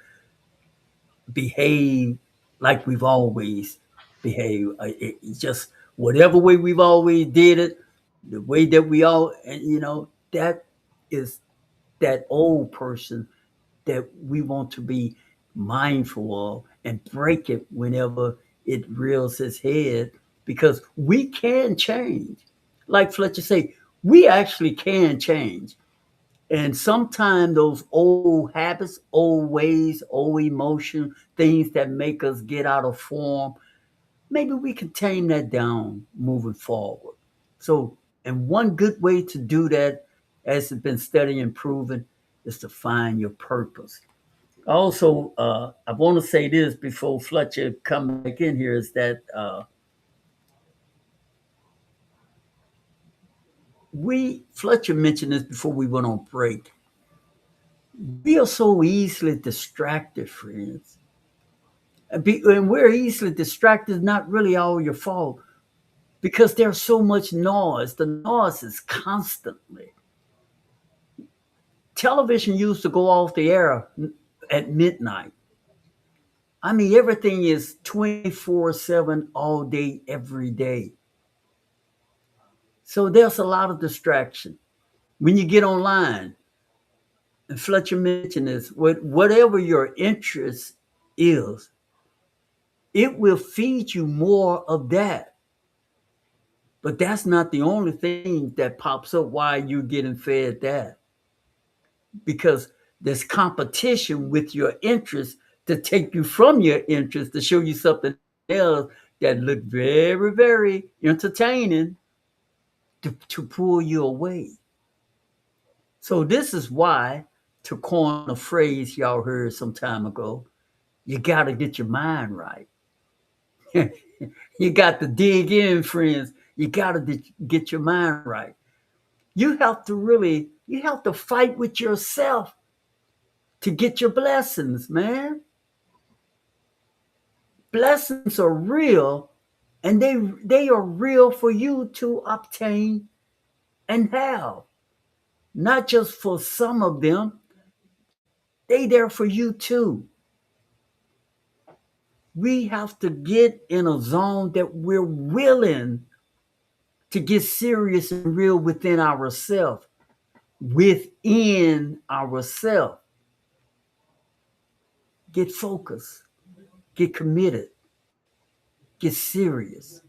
behave like we've always behaved. It's just whatever way we've always did it, the way that we all, and that is that old person that we want to be mindful of and break it whenever it rears its head because we can change. Like Fletcher say, we actually can change. And sometimes those old habits, old ways, old emotion, things that make us get out of form, maybe we can tame that down moving forward. So, and one good way to do that, as it's been studied and proven, is to find your purpose. Also, I want to say this before Fletcher come back in here is that Fletcher mentioned this before we went on break. We are so easily distracted, friends. And we're easily distracted, not really all your fault, because there's so much noise. The noise is constantly. Television used to go off the air at midnight. I mean, everything is 24/7 all day, every day. So there's a lot of distraction. When you get online, and Fletcher mentioned this, whatever your interest is, it will feed you more of that. But that's not the only thing that pops up while you're getting fed that. Because there's competition with your interest to take you from your interest to show you something else that look very, very entertaining to pull you away. So this is why, to coin a phrase y'all heard some time ago, you got to get your mind right. You got to dig in, friends. You got to get your mind right. You have to fight with yourself to get your blessings, man. Blessings are real, and they are real for you to obtain and have. Not just for some of them, they there for you too. We have to get in a zone that we're willing to get serious and real within ourselves. Within ourselves. Get focused, get committed, get serious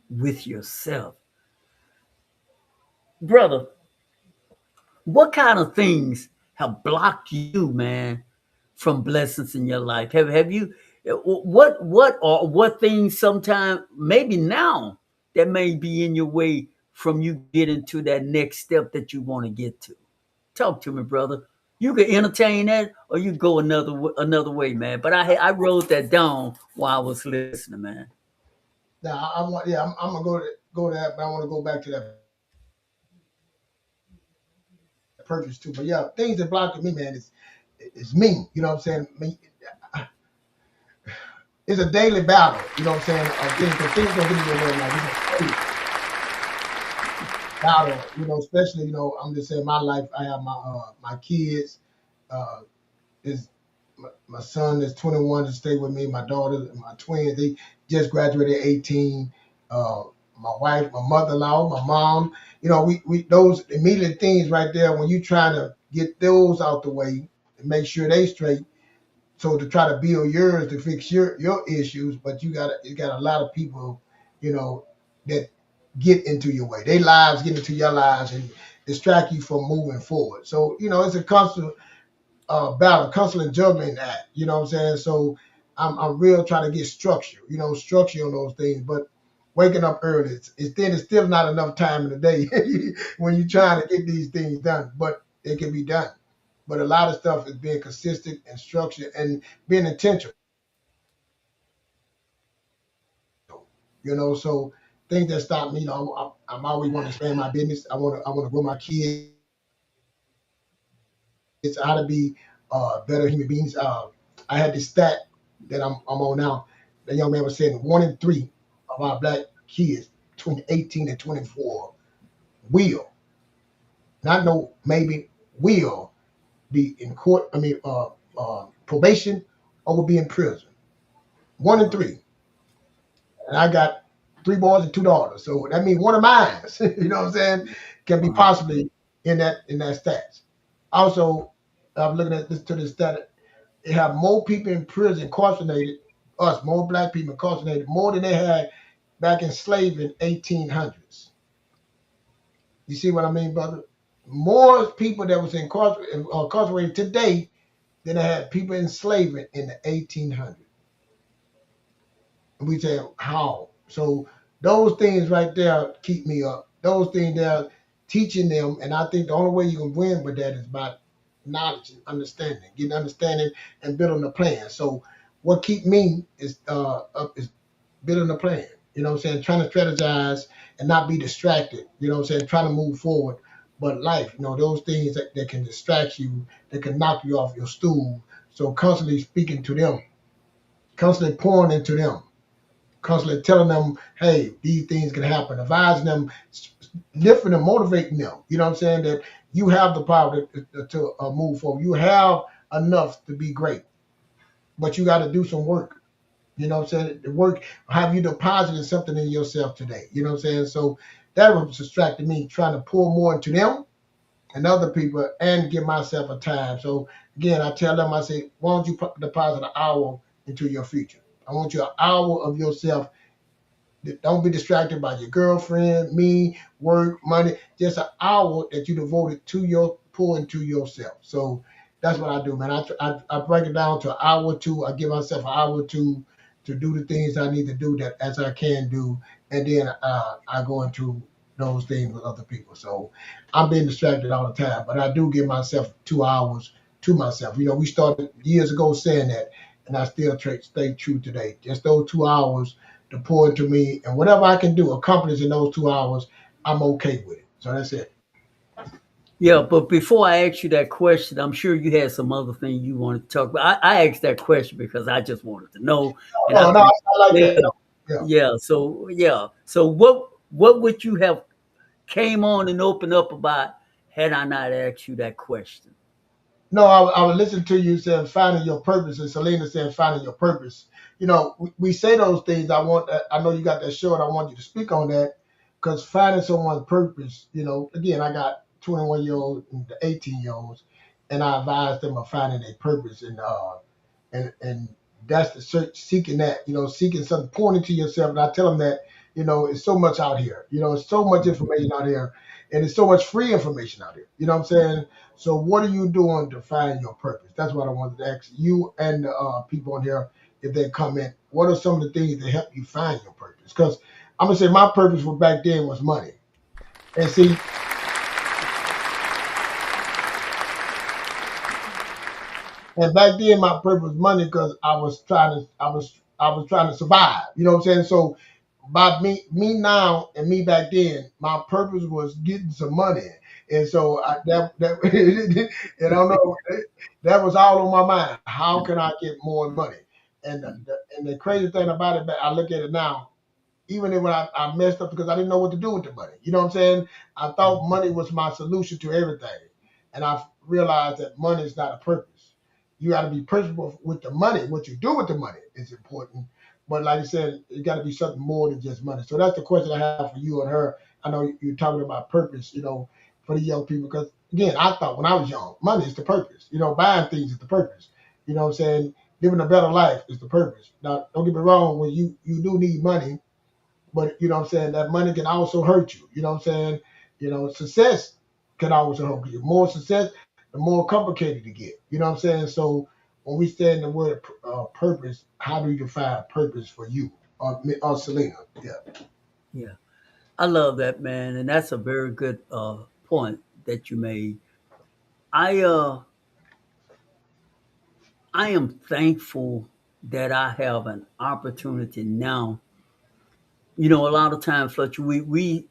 with yourself. Brother, what kind of things have blocked you, man, from blessings in your life? Have you what things sometime maybe now that may be in your way from you getting to that next step that you want to get to? Talk to me, brother. You can entertain that, or you go another way, man. But I wrote that down while I was listening, man. Now I want, yeah, I'm gonna go to that, but I want to go back to that purpose too. But yeah, things that block me, man, is me. You know what I'm saying? Me, it's a daily battle. You know what I'm saying? Things don't get in your way. Like it's a daily battle. You know, especially I'm just saying my life. I have my kids. Uh, is my son is 21 to stay with me. My daughter, my twins, they just graduated 18. Uh, my wife, my mother-in-law, my mom. We those immediate things right there. When you trying to get those out the way and make sure they straight, so to try to build yours to fix your issues, but you got a lot of people, you know, that get into your way. Their lives get into your lives and distract you from moving forward. So it's a constant battle, constantly juggling that. You know what I'm saying? So I'm real trying to get structure, structure on those things. But waking up early, it's still not enough time in the day when you're trying to get these things done. But it can be done. But a lot of stuff is being consistent and structured and being intentional. So things that stop me, I'm always want to expand my business. I want to grow my kids. It's how to be better human beings. I had this stat that I'm on now. The young man was saying 1 in 3 of our black kids between 18 and 24 will, not no maybe, will be in court. I mean, probation or will be in prison. 1 in 3, and I got 3 boys and 2 daughters. So that means one of mine, you know what I'm saying, can be possibly in that stats. Also, I'm looking at this stat. They have more people in prison incarcerated, more black people incarcerated, more than they had back in slavery in 1800s. You see what I mean, brother? More people that was incarcerated today than they had people in slavery in the 1800s. And we say, how? So those things right there keep me up. Those things there, teaching them, and I think the only way you can win with that is by knowledge and understanding, getting understanding and building a plan. So what keep me is up is building a plan. You know what I'm saying? Trying to strategize and not be distracted. You know what I'm saying? Trying to move forward. But life, those things that can distract you, that can knock you off your stool. So constantly speaking to them, constantly pouring into them, constantly telling them, hey, these things can happen, advising them, lifting and motivating them. You know what I'm saying? That you have the power to move forward. You have enough to be great, but you got to do some work. You know what I'm saying? The work, have you deposited something in yourself today? You know what I'm saying? So that was distracting me, trying to pour more into them and other people and give myself a time. So again, I tell them, I say, why don't you deposit an hour into your future? I want you an hour of yourself. Don't be distracted by your girlfriend, me, work, money. Just an hour that you devoted to your pour into yourself. So that's what I do, man. I break it down to an hour or two. I give myself an hour or two to do the things I need to do that as I can do, and then I go into those things with other people. So I'm being distracted all the time, but I do give myself 2 hours to myself. We started years ago saying that, and I still stay true today. Just those 2 hours to pour into me, and whatever I can do accomplish in those 2 hours, I'm okay with it. So that's it. Yeah, but before I ask you that question, I'm sure you had some other thing you wanted to talk about. I asked that question because I just wanted to know, and I No, no, think, I like yeah, that. Yeah. yeah. So yeah, so what would you have came on and opened up about had I not asked you that question? No, I was listening to you saying finding your purpose, and Selena saying finding your purpose. We say those things. I know you got that show, and I want you to speak on that because finding someone's purpose. Again, I got 21-year-olds and the 18-year-olds, and I advise them of finding their purpose, and that's the search, seeking that, seeking something, pointing to yourself. And I tell them that, it's so much out here, it's so much information out here, and it's so much free information out here. You know what I'm saying? So what are you doing to find your purpose? That's what I wanted to ask you and the people on here if they comment. What are some of the things that help you find your purpose? Because I'm gonna say my purpose for back then was money. And see, and back then my purpose was money because I was trying to survive. You know what I'm saying? So by me now and me back then, my purpose was getting some money. And so and I don't know, that was all on my mind. How can I get more money? And the crazy thing about it, I look at it now, even when I messed up because I didn't know what to do with the money. You know what I'm saying? I thought money was my solution to everything. And I realized that money is not a purpose. You got to be purposeful with the money. What you do with the money is important. But like I said, it got to be something more than just money. So that's the question I have for you and her. I know you're talking about purpose, for the young people. Because again, I thought when I was young, money is the purpose. Buying things is the purpose. You know what I'm saying? Living a better life is the purpose. Now, don't get me wrong, when you do need money, but you know what I'm saying, that money can also hurt you. You know what I'm saying? Success can also hurt you. More success, the more complicated it get. You know what I'm saying? So when we say in the word purpose, how do you define purpose for you or Selena? Yeah. Yeah, I love that, man, and that's a very good point that you made. I uh I am thankful that I have an opportunity now. A lot of times, Fletcher, we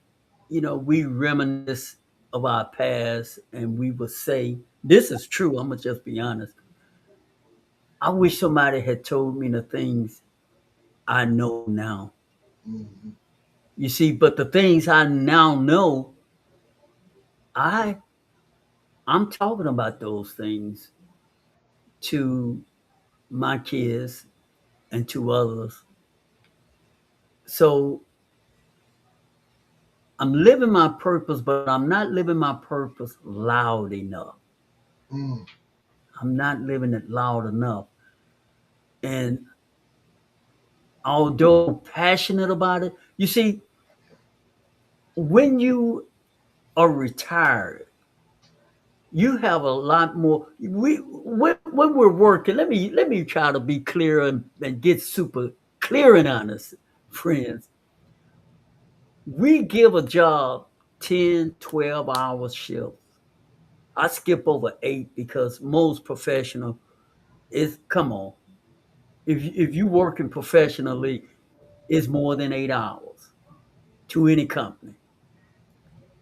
reminisce of our past, and we would say, "This is true." I'm gonna just be honest. I wish somebody had told me the things I know now. Mm-hmm. You see, but the things I now know, I I'm talking about those things to my kids and to others. So I'm living my purpose, but I'm not living my purpose loud enough. Mm. I'm not living it loud enough. And although I'm passionate about it, you see, when you are retired, you have a lot more. When we're working, let me try to be clear and get super clear and honest, friends. We give a job 10, 12 hour shifts. I skip over 8 because most professional is, come on. If you working professionally, it's more than 8 hours to any company.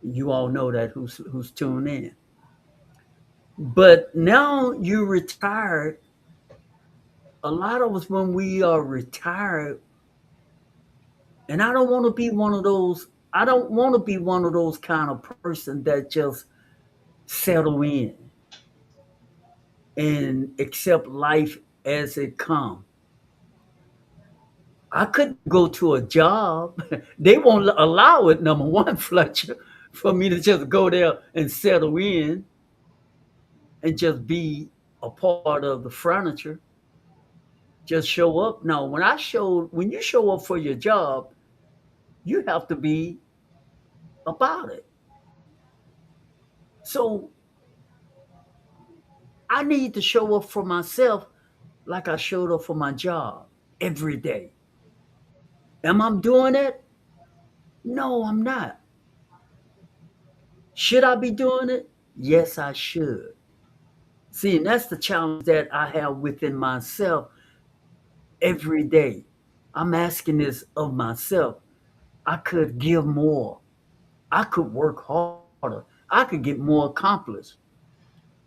You all know that who's tuned in. But now you're retired. A lot of us, when we are retired, and I don't want to be one of those. I don't want to be one of those kind of person that just settle in and accept life as it comes. I couldn't go to a job. They won't allow it, number one, Fletcher, for me to just go there and settle in and just be a part of the furniture. Just show up. No, when you show up for your job, you have to be about it. So I need to show up for myself like I showed up for my job every day. Am I doing it? No, I'm not. Should I be doing it? Yes, I should. See, and that's the challenge that I have within myself every day. I'm asking this of myself. I could give more. I could work harder. I could get more accomplished.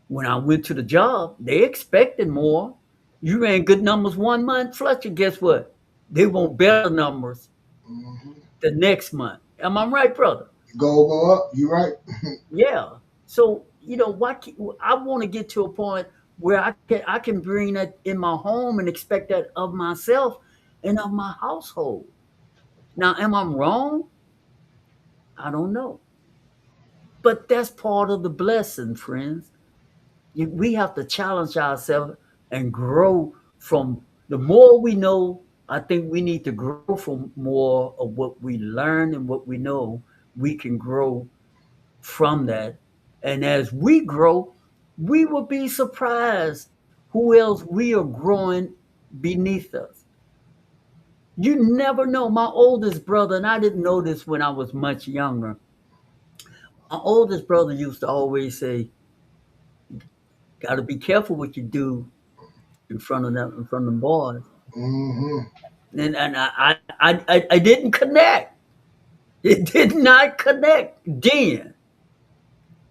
When I went to the job, they expected more. You ran good numbers 1 month, Fletcher. Guess what? They want better numbers Hmm. the next month. Am I right, brother? Go up. You right. Yeah. So I want to get to a point where I can bring that in my home and expect that of myself and of my household. Now, am I wrong? I don't know, but that's part of the blessing, friends. We have to challenge ourselves and grow from the more we know. I think we need to grow from more of what we learn and what we know. We can grow from that. And as we grow, we will be surprised who else we are growing beneath us. You never know. My oldest brother, and I didn't know this when I was much younger, my oldest brother used to always say, got to be careful what you do in front of the boys. Hmm. And I didn't connect. It did not connect then,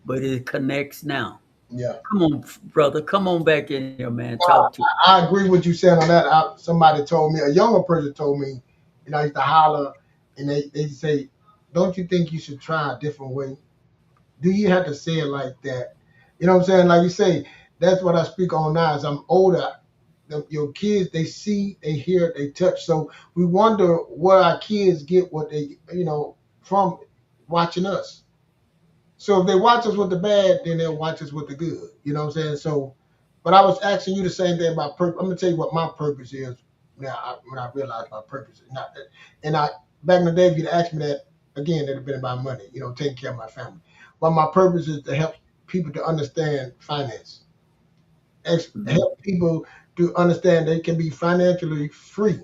but it connects now. Yeah. Come on, brother. Come on back in here, man. Talk to I agree with you saying on that. Somebody told me, a younger person told me, I used to holler, and they say, "Don't you think you should try a different way? Do you have to say it like that?" You know what I'm saying? Like you say, that's what I speak on now. As I'm older, your kids, they see, they hear, they touch. So we wonder where our kids get what they, from watching us. So if they watch us with the bad, then they'll watch us with the good. You know what I'm saying? So, but I was asking you the same thing about purpose. I'm gonna tell you what my purpose is now. When I realized my purpose is not that, and I back in the day, if you'd asked me that again, it'd have been about money. Taking care of my family. But my purpose is to help people to understand finance. you. Help people to understand they can be financially free.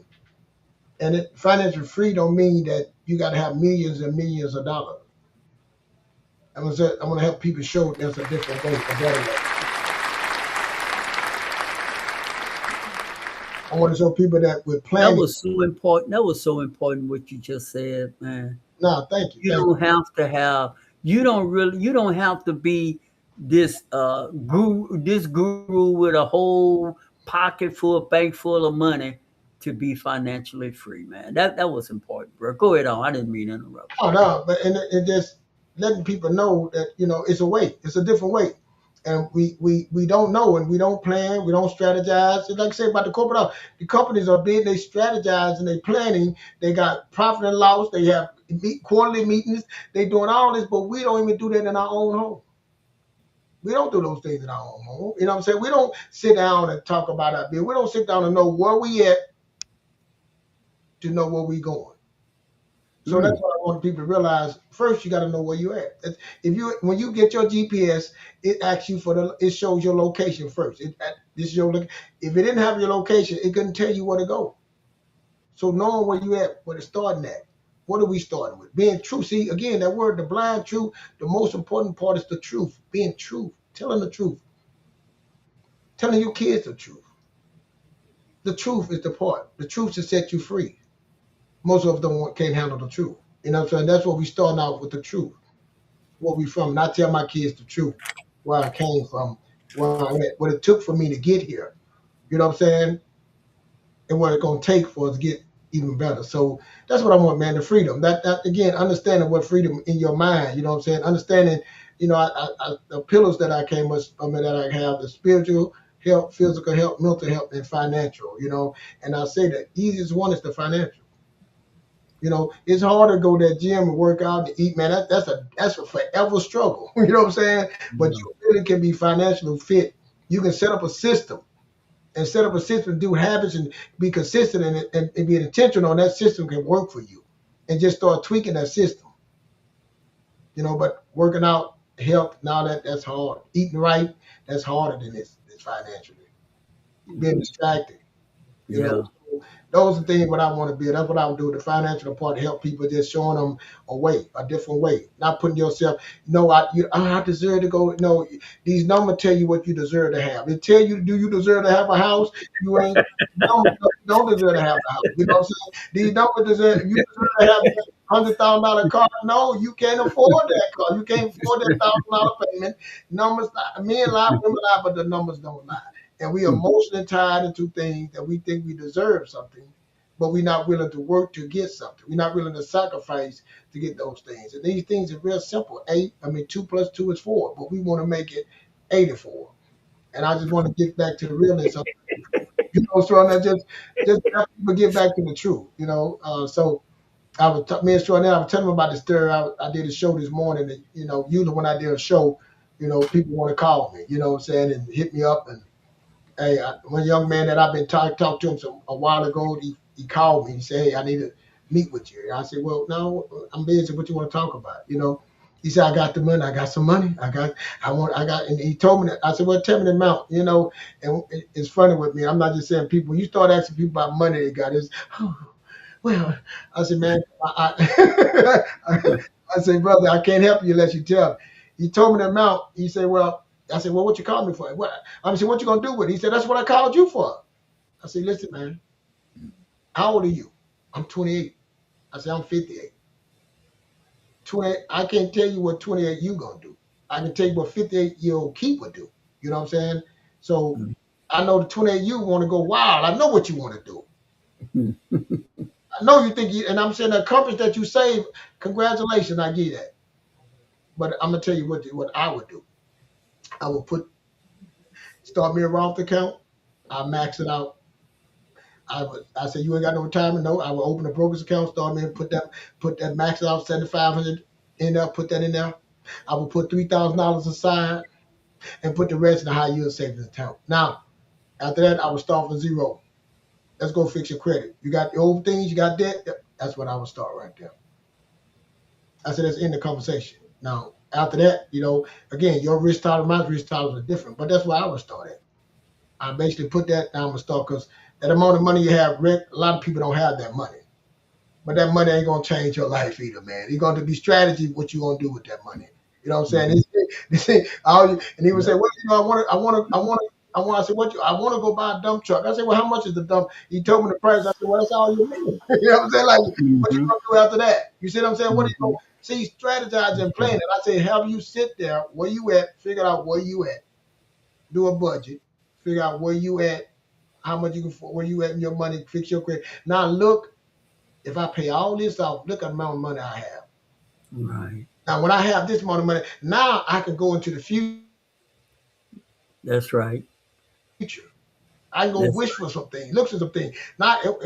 And financially free don't mean that you got to have millions and millions of dollars. I'm gonna help people show there's a different way, a better way. I want to show people that with That planning. was so important. That was so important what you just said, man. No, thank you, You thank don't have to have. You don't have to be this guru with a whole pocket full, bank full of money to be financially free, man. That was important, bro. Go ahead on. I didn't mean to interrupt you. Oh no, but and it just letting people know that it's a way, it's a different way, and we don't know and we don't plan, we don't strategize. It's like I say about the corporate, the companies are big, they strategize and they planning. They got profit and loss. They have quarterly meetings. They doing all this, but we don't even do that in our own home. We don't do those things in our own home. You know what I'm saying? We don't sit down and talk about our bill. We don't sit down and know where we at to know where we going. you. So that's what I want people to realize. First, you got to know where you at. If you when you get your GPS, it asks you it shows your location first. This is your look. If it didn't have your location, it couldn't tell you where to go. So knowing where you at, where it's starting at. What are we starting with? Being true. See, again, that word, the blind truth, the most important part is the truth. Being true. Telling the truth. Telling your kids the truth. The truth is the part. The truth should set you free. Most of them can't handle the truth. You know what I'm saying? That's what we starting out with, the truth. Where we from. And I tell my kids the truth, where I came from, where I went, what it took for me to get here. You know what I'm saying? And what it's gonna take for us to get even better. So that's what I want, man. The freedom. That again, understanding what freedom in your mind. You know what I'm saying? Understanding. The pillars that I came with, that I have: the spiritual health, physical health, mental health, and financial. And I say the easiest one is the financial. It's hard to go to that gym and work out and eat, man. That's a forever struggle. You know what I'm saying? But Yeah. you really can be financially fit. You can set up a system do habits and be consistent and be intentional, and that system can work for you. And just start tweaking that system. But working out, health, now that's hard. Eating right, that's harder than this financially. Being distracted, you know. Yeah. So Those are things what I want to be. That's what I would do. The financial part, help people, just showing them a way, a different way. Not putting yourself, no, I deserve to go. No, these numbers tell you what you deserve to have. They tell you, do you deserve to have a house? You ain't. You don't deserve to have a house. You know what I'm saying? These numbers deserve. You deserve to have $100,000 car. No, you can't afford that car. You can't afford that $1,000 payment. Numbers, men lie, women lie, but the numbers don't lie. And we emotionally tied into things that we think we deserve something, but we're not willing to work to get something. We're not willing to sacrifice to get those things. And these things are real simple. 2 plus 2 is 4, but we want to make it 84. And I just want to get back to the realness of it. So just help people get back to the truth. So me and Troy, I was telling him about the story. I did a show this morning. That, usually when I did a show, people want to call me. You know what I'm saying, and hit me up. And hey, one young man that I've been talked to him a while ago, he called me. He said, "Hey, I need to meet with you." I said, "Well, no, I'm busy. What you want to talk about?" He said, "I got the money. I got some money. And he told me that. I said, "Well, tell me the amount." And it's funny with me. I'm not just saying people. When you start asking people about money they got, it's, oh, well, I said, "Man, I said, brother, I can't help you unless you tell me." He told me the amount. He said, "Well," I said, "Well, what you called me for?" I said, "What you gonna do with it?" He said, "That's what I called you for." I said, "Listen, man, how old are you?" "I'm 28." I said, "I'm 58." 28. I can't tell you what 28 you gonna do. I can tell you what 58-year-old Keith would do. You know what I'm saying? So I know the 28 you want to go wild. I know what you want to do. I know you think and I'm saying the accomplish that you save. Congratulations, I give that. But I'm gonna tell you what I would do. I would start me a Roth account. I max it out. I said, "You ain't got no retirement note." I would open a broker's account, start me and put that max out 7,500 in there, put that in there. I would put $3,000 aside and put the rest in a high yield savings account. Now, after that, I would start from zero. Let's go fix your credit. You got the old things, you got debt. That's what I would start right there. I said, let's end the conversation. Now, after that, again, your risk tolerance, my risk tolerance are different, but that's where I would start at. I basically put that down to start because that amount of money you have, Rick, a lot of people don't have that money. But that money ain't gonna change your life either, man. It's gonna be strategy what you gonna do with that money. You know what I'm saying? And he would say, "Well, I said, I want to go buy a dump truck." I said, "Well, how much is the dump?" He told me the price. I said, "Well, that's all you need." You know what I'm saying? Like, what you gonna do after that? You see what I'm saying? What are you gonna see? Strategize and plan it. I say, have you sit there where you at, figure out where you at, do a budget, figure out where you at, how much you can, where you at in your money, fix your credit. Now look. If I pay all this off, look at the amount of money I have. Right. Now, when I have this amount of money, now I can go into the future. That's right. I can go That's wish for some things, look for some things. Now, I got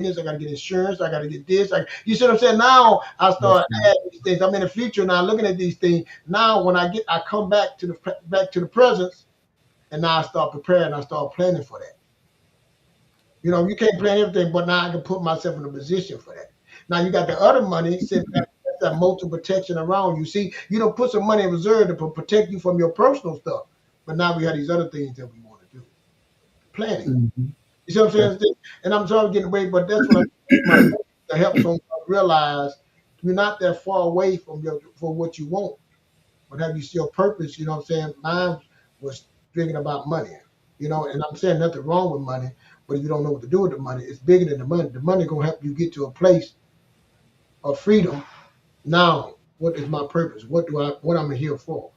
to get insurance. I got to get this. You see what I'm saying? Now I start adding these things. I'm in the future now, looking at these things. Now, when I come back to the presence, and now I start preparing. I start planning for that. You can't plan everything, but now I can put myself in a position for that. Now you got the other money sitting back, that's that multiple protection around you. See, you don't put some money in reserve to protect you from your personal stuff. But now we have these other things that we want to do. Planning. You see what I'm saying? And I'm trying to get away, but that's what my to help someone realize you're not that far away from for what you want. But have you see your purpose? You know what I'm saying? Mine was thinking about money. And I'm saying nothing wrong with money, but if you don't know what to do with the money, it's bigger than the money. The money gonna help you get to a place of freedom. Now, what is my purpose? What I'm here for?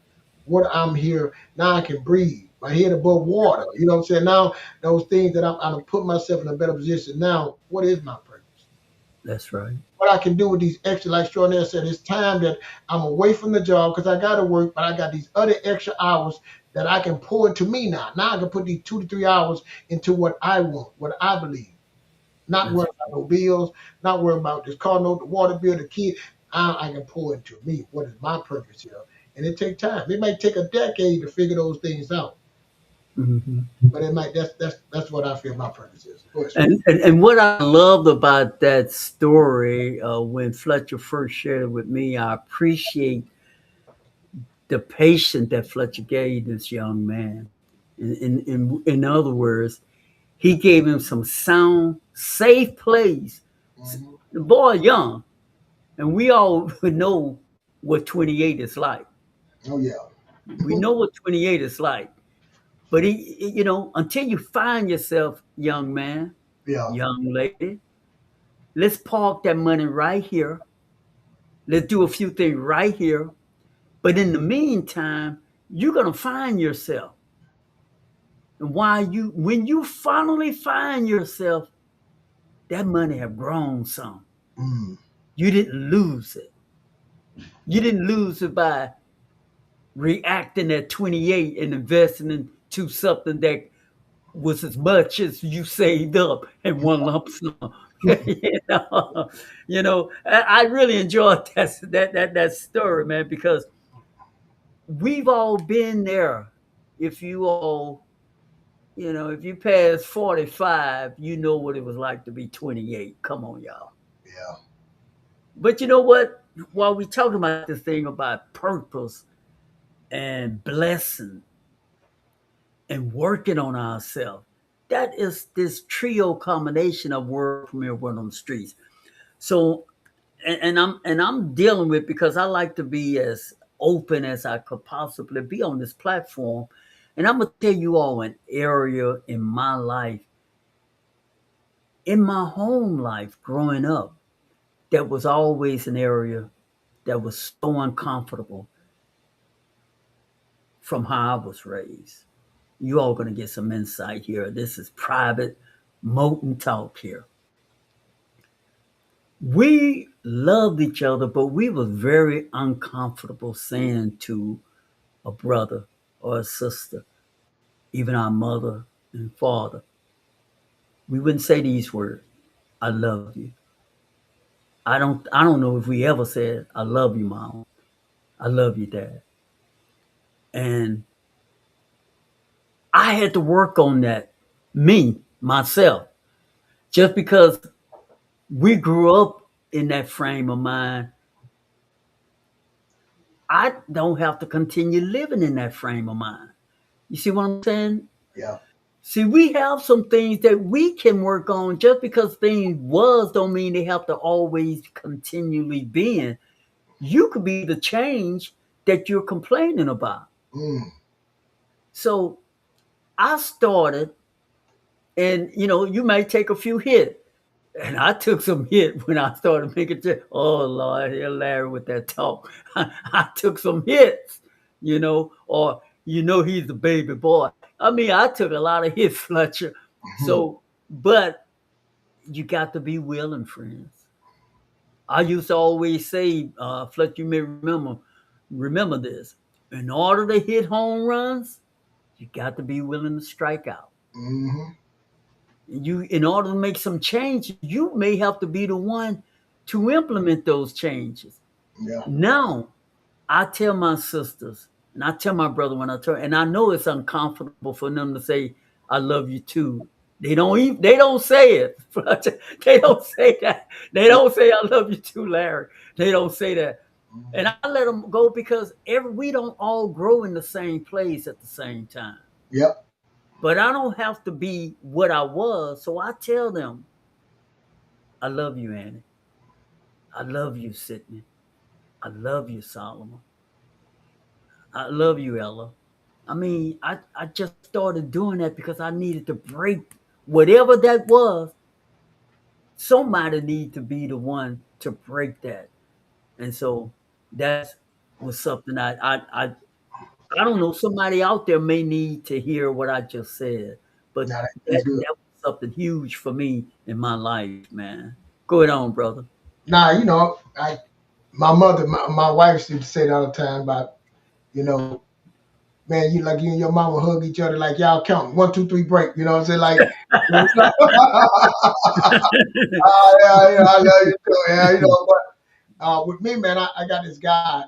What I'm here now, I can breathe. My head above water. You know what I'm saying? Now, those things that I'm put myself in a better position. Now, what is my purpose? That's right. What I can do with these extra, like Extraordinaire said, it's time that I'm away from the job because I got to work, but I got these other extra hours that I can pour into me now. Now I can put these 2 to 3 hours into what I want, what I believe. Not worrying about no bills, not worrying about this car note, the water bill, the kid. I can pour into me. What is my purpose here? And it takes time. It might take a decade to figure those things out. But it might. That's what I feel my purpose is. And what I loved about that story when Fletcher first shared it with me, I appreciate the patience that Fletcher gave this young man. In other words, He gave him some sound, safe plays. Mm-hmm. The boy young, and we all know what 28 is like. Oh yeah. We know what 28 is like. But until you find yourself, young man, Yeah. young lady, let's park that money right here. Let's do a few things right here. But in the meantime, you're gonna find yourself. And when you finally find yourself, that money have grown some. Mm. You didn't lose it. You didn't lose it by reacting at 28 and investing into something that was as much as you saved up in one lump sum. I really enjoyed that story, man, because we've all been there. If you all, if you pass 45, you know what it was like to be 28. Come on, y'all. Yeah. But you know what? While we talking about this thing about purpose and blessing and working on ourselves, that is this trio combination of work from everyone on the streets. So, and I'm dealing with, because I like to be as open as I could possibly be on this platform, and I'm gonna tell you all an area in my life, in my home life growing up, that was always an area that was so uncomfortable from how I was raised. You all gonna get some insight here. This is private molten talk here. We loved each other, but we were very uncomfortable saying to a brother or a sister, even our mother and father, we wouldn't say these words, I love you. I don't know if we ever said, I love you, mom. I love you, dad. And I had to work on that, me, myself, just because we grew up in that frame of mind. I don't have to continue living in that frame of mind. You see what I'm saying? Yeah. See, we have some things that we can work on. Just because things was don't mean they have to always continually be in. You could be the change that you're complaining about. Mm. So I started, and you may take a few hits. And I took some hit when I started making oh Lord, here Larry with that talk. I took some hits, or he's the baby boy. I mean, I took a lot of hits, Fletcher. So, but you got to be willing, friends. I used to always say, Fletcher, you may remember this. In order to hit home runs, you got to be willing to strike out. Mm-hmm. In order to make some change, you may have to be the one to implement those changes. Yeah. Now, I tell my sisters and I tell my brother when I tell, and I know it's uncomfortable for them to say, I love you too. They don't say it. They don't say that. They don't say I love you too, Larry. They don't say that. And I let them go because we don't all grow in the same place at the same time. Yep. But I don't have to be what I was. So I tell them, I love you, Annie. I love you, Sydney. I love you, Solomon. I love you, Ella. I mean, I just started doing that because I needed to break whatever that was. Somebody need to be the one to break that. And so that was something I don't know. Somebody out there may need to hear what I just said, but Now that's good. that was something huge for me in my life, man. Go ahead on, brother. Now, my mother, my wife used to say that all the time about, you know, man, you and your mama hug each other like y'all count 1, 2, 3 break. You know what I'm saying? Like, yeah, I love you too. Yeah, but with me, man, I got this guy.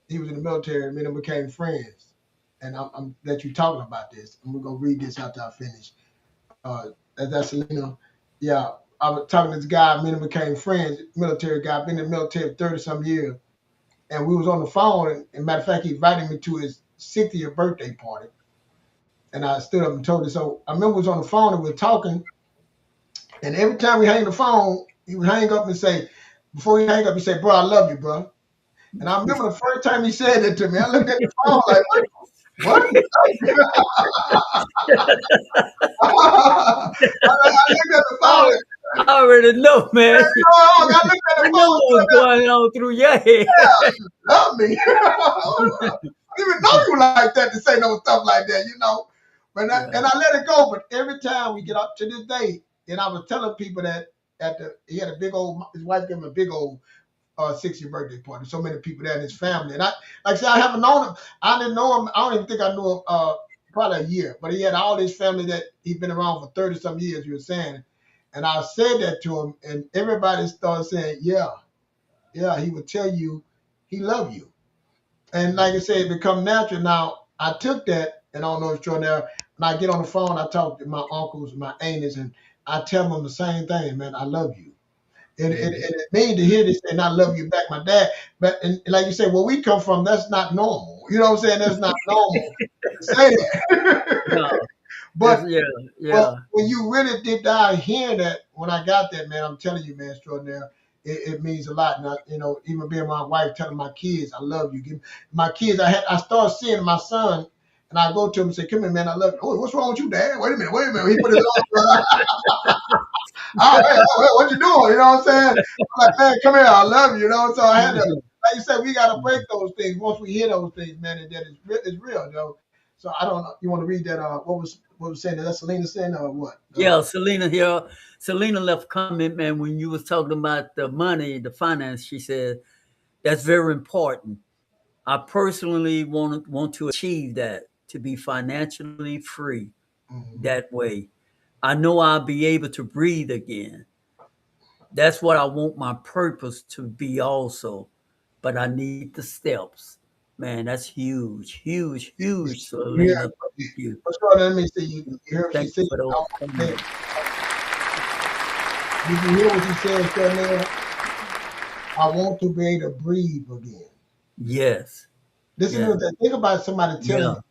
He was in the military, and me and him became friends. And I'm that you talking about this, and we're gonna read this after I finish. That's Selena. Yeah, I was talking to this guy. Me and him became friends. Military guy, been in the military 30 some years, and we was on the phone. And matter of fact, he invited me to his 60th birthday party. And I stood up and told her. So I remember we was on the phone and we were talking. And every time we hang the phone, he would hang up and say, before he hang up, he said, "Bro, I love you, bro." And I remember the first time he said that to me, I looked at the phone like, what? I looked at the phone. I already know, man. I looked at I the know phone. what was going on through your head. Love me. I didn't even know you like that to say no stuff like that, you know. But and I let it go. But every time we get up to this day, and I was telling people that he had a big old, his wife gave him a big old 60th birthday party. So many people there in his family. And I, like I said, I haven't known him. I didn't know him. I don't even think I knew him probably a year. But he had all his family that he'd been around for 30 some years, you were saying. And I said that to him, and everybody started saying, yeah, he would tell you he loved you. And like I said, it become natural. Now, I took that, and I don't know if it's true now. When I get on the phone, I talk to my uncles, my aunties, and I tell them the same thing, man, I love you. It means to hear this and I love you back, my dad. But and like you said, where we come from, that's not normal. You know what I'm saying? That's not normal to say that. No, but yeah, but when you really deep dive hearing that, when I got that, man, I'm telling you, man, extraordinary. It means a lot. Now, you know, even being my wife, telling my kids, I love you. My kids, I started seeing my son, and I go to him and say, "Come here, man, I love you." "Oh, what's wrong with you, Dad? Wait a minute. He put his arms around. Oh, hey, what you doing? You know what I'm saying? I'm like, man, come here, I love you. You know, so I had to, like you said, we got to break those things. Once we hear those things, man, and that it's real, you know. So I don't know. You want to read that? What was saying? That's Selena saying, or what? yeah. Selena here. Selena left a comment, man, when you was talking about the money, the finance. She said that's very important. I personally want to achieve that, to be financially free Mhm. that way. I know I'll be able to breathe again. That's what I want my purpose to be also. But I need the steps. Man, that's huge, huge, huge, Yeah. Selena. Thank you. What's going on? Let me see. You hear what she Thank you said? for those comments. Did you hear what she said, Chanel? I want to be able to breathe again. Yes. Listen Yeah. to that. Think about somebody telling Yeah. you.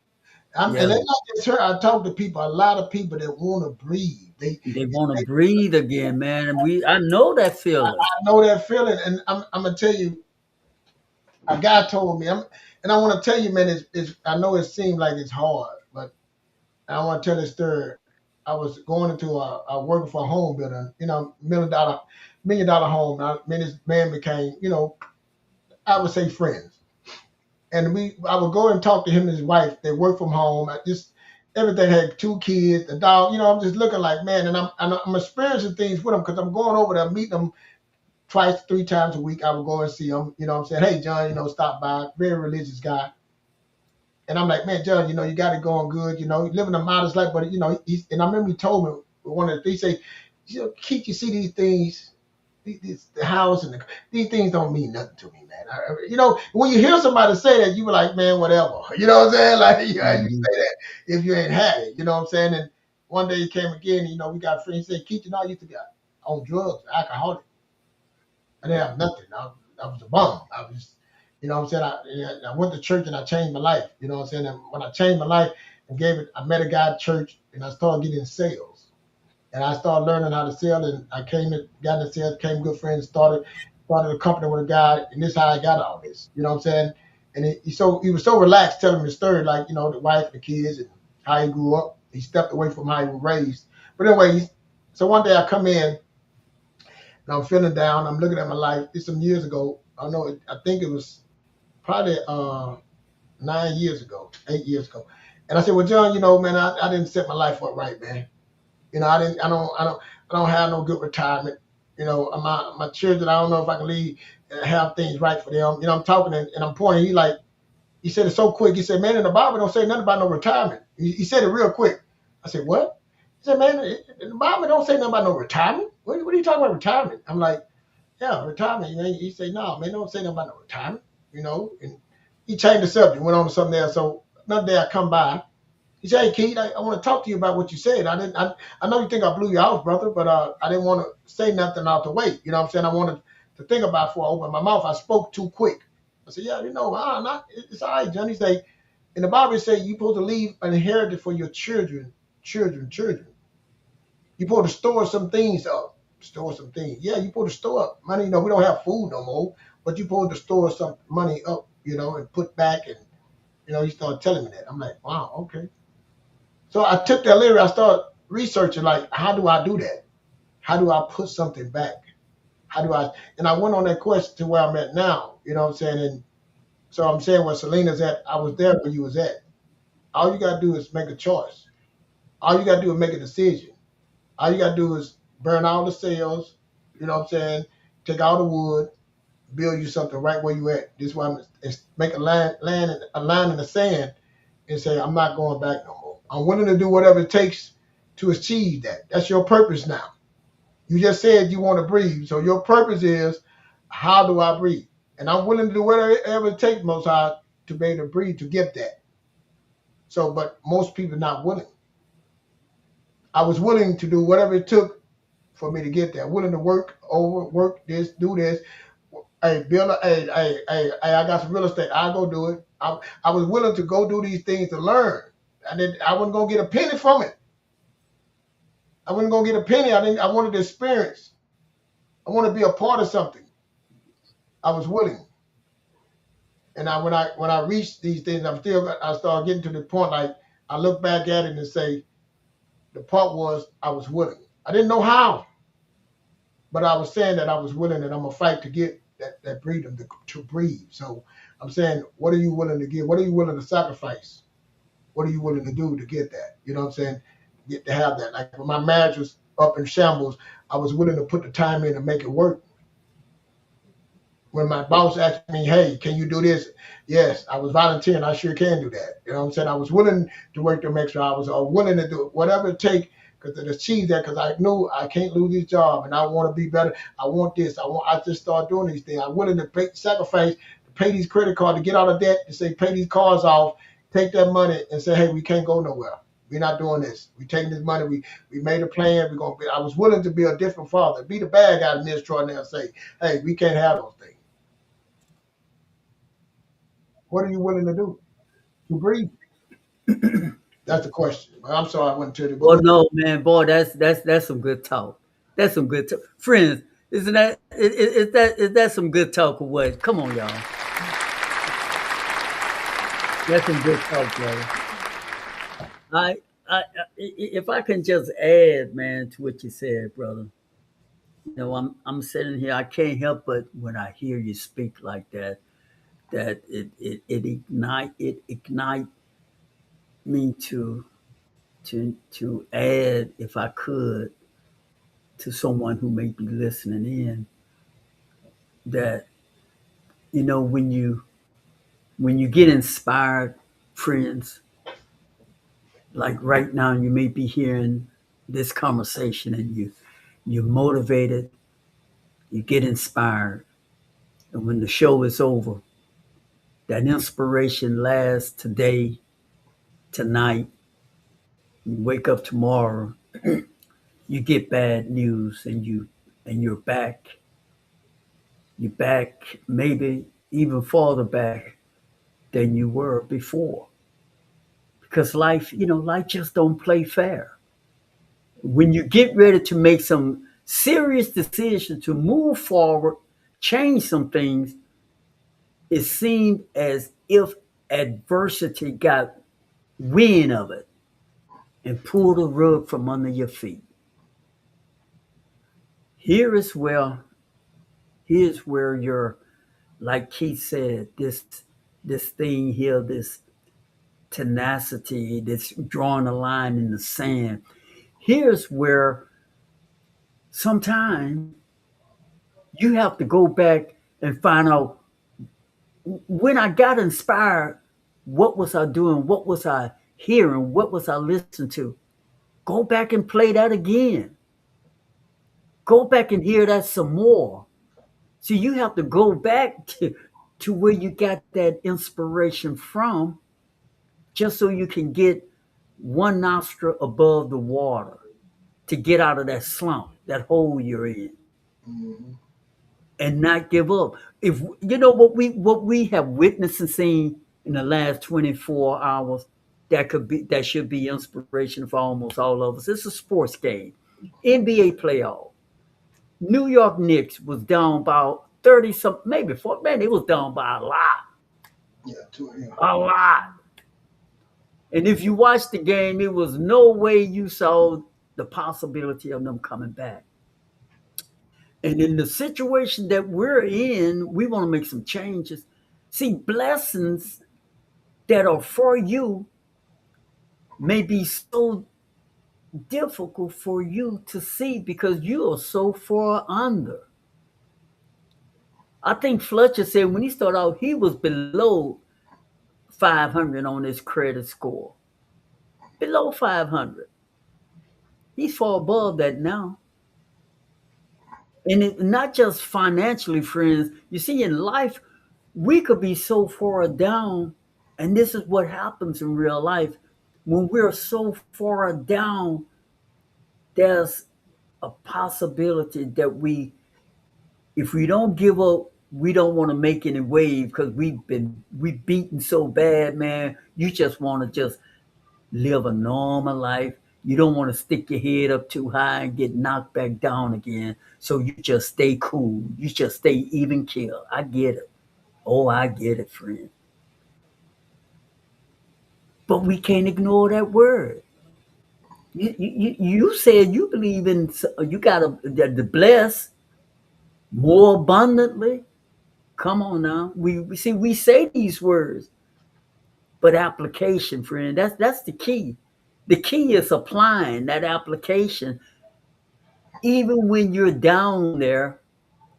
Yeah. And it's not just her. I talk to people, a lot of people that want to breathe. They want to breathe again, man. And I know that feeling. I know that feeling, and I'm gonna tell you, a guy told me, and I want to tell you, man, I know it seemed like it's hard, but I want to tell this story. I was going into a working for a home builder, you know, $1 million home. Me and this man became, you know, I would say friends. And I would go and talk to him and his wife. They work from home. I just everything had 2 kids, the dog. You know, I'm just looking like man, and I'm experiencing things with them because I'm going over there, meeting them twice, 3 times a week. I would go and see him. You know, what I'm saying, hey John, you know, stop by. Very religious guy. And I'm like, man, John, you know, you got it going good. You know, living a modest life, but you know, and I remember he told me one of the things. He say, you know, Keith, you see these things, the house and these things don't mean nothing to me, man. You know, when you hear somebody say that, you be like, man, whatever. You know what I'm saying? Like, you Mhm. say that if you ain't had it. You know what I'm saying? And one day he came again. You know, we got friends. He said, Keith, you know, I used to be on drugs, alcoholic. I didn't have nothing. I was a bum. I was, you know what I'm saying? I went to church and I changed my life. You know what I'm saying? And when I changed my life and I met a guy at church and I started getting sales. And I started learning how to sell and I got into sales, became good friends, started a company with a guy, and this is how I got all this. You know what I'm saying? And he was so relaxed telling me the story, like, you know, the wife, the kids, and how he grew up. He stepped away from how he was raised. But anyway, so one day I come in and I'm feeling down. I'm looking at my life. It's some years ago. I think it was probably 9 years ago, 8 years ago. And I said, well, John, you know, man, I didn't set my life up right, man. You know, I don't have no good retirement. You know, my children, I don't know if I can leave and have things right for them. You know, I'm talking and I'm pointing. He said it so quick. He said, man, in the Bible don't say nothing about no retirement. He said it real quick. I said, what? He said, man, in the Bible don't say nothing about no retirement. What are you talking about retirement? I'm like, yeah, retirement. You know, he said, no, man, don't say nothing about no retirement. You know, and he changed the subject, went on to something else. So another day I come by. He said, hey, Keith, I want to talk to you about what you said. I know you think I blew you out, brother, but I didn't want to say nothing out the way. You know what I'm saying? I wanted to think about it before I opened my mouth. I spoke too quick. I said, yeah, you know, it's all right, John. He said, And the Bible says you're supposed to leave an inheritance for your children, children, children. You're supposed to store some things up. Store some things. Yeah, you're supposed to store up money. You know, we don't have food no more, but you're supposed to store some money up, you know, and put back. And, you know, he started telling me that. I'm like, wow, okay. So I took that lyric, I started researching, like, how do I do that? How do I put something back? How do I, and I went on that quest to where I'm at now, you know what I'm saying? And so I'm saying where Selena's at, I was there where you was at. All you got to do is make a choice. All you got to do is make a decision. All you got to do is burn all the sails, you know what I'm saying? Take all the wood, build you something right where you at. This is why make a line in the sand and say, I'm not going back no more. I'm willing to do whatever it takes to achieve that. That's your purpose now. You just said you want to breathe. So your purpose is, how do I breathe? And I'm willing to do whatever it takes, Most High, to be able to breathe, to get that. So, but most people are not willing. I was willing to do whatever it took for me to get there. Willing to work this, do this. Hey, build I got some real estate. I'll go do it. I was willing to go do these things to learn. I wasn't gonna get a penny from it. I wasn't gonna get a penny. I wanted to experience. I want to be a part of something. I was willing. And when I reached these things, I started getting to the point, like, I look back at it and say, the part was I was willing. I didn't know how, but I was saying that I was willing, and I'm gonna fight to get that freedom to breathe. So I'm saying, what are you willing to give? What are you willing to sacrifice? What are you willing to do to get that? You know what I'm saying? Get to have that. Like when my marriage was up in shambles, I was willing to put the time in to make it work. When my boss asked me, hey, can you do this? Yes, I was volunteering. I sure can do that. You know what I'm saying? I was willing to work them extra hours, or willing to do whatever it takes to achieve that, because I knew I can't lose this job and I want to be better. I want this. I just start doing these things. I'm willing to sacrifice to pay these credit cards, to get out of debt, to say pay these cars off, take that money and say, hey, we can't go nowhere. We're not doing this. We're taking this money. We made a plan. I was willing to be a different father, be the bad guy in this Troy, and say, hey, we can't have those things. What are you willing to do to breathe? That's the question. I'm sorry I went to the. Well, no, man, boy, that's some good talk. That's some good talk, friends. Isn't that is that some good talk or what? Come on, y'all. That's some good talk, brother. If I can just add, man, to what you said, brother. You know, I'm sitting here. I can't help but when I hear you speak like that, that it ignite me to add, if I could, to someone who may be listening in, that when you get inspired, friends, like right now you may be hearing this conversation and you're motivated, you get inspired, and when the show is over, that inspiration lasts today, tonight, you wake up tomorrow, you get bad news, and you're back maybe even farther back than you were before, because life just don't play fair. When you get ready to make some serious decisions to move forward, change some things, it seemed as if adversity got wind of it and pulled the rug from under your feet. Here is where here's where your, like Keith said, this thing here, this tenacity, this drawing a line in the sand. Here's where sometimes you have to go back and find out, when I got inspired, what was I doing? What was I hearing? What was I listening to? Go back and play that again. Go back and hear that some more. So you have to go back to where you got that inspiration from, just so you can get one nostril above the water to get out of that slump, that hole you're in, and not give up. If you know what we have witnessed and seen in the last 24 hours that should be inspiration for almost all of us. It's a sports game. NBA playoff. New York Knicks was down by 30 something, maybe 40. Man, it was down by a lot. Yeah, yeah. A lot. And if you watched the game, it was no way you saw the possibility of them coming back. And in the situation that we're in, we want to make some changes. See, blessings that are for you may be so difficult for you to see because you are so far under. I think Fletcher said when he started out, he was below 500 on his credit score. Below 500. He's far above that now. And not just financially, friends. You see, in life, we could be so far down, and this is what happens in real life. When we're so far down, there's a possibility that if we don't give up, we don't want to make any wave because we beaten so bad, man. You just want to just live a normal life. You don't want to stick your head up too high and get knocked back down again. So you just stay cool. You just stay even keel. I get it. Oh, I get it, friend. But we can't ignore that word. You said you believe in, you got to bless more abundantly. Come on now. We say these words, but application, friend, that's the key. The key is applying that application. Even when you're down there,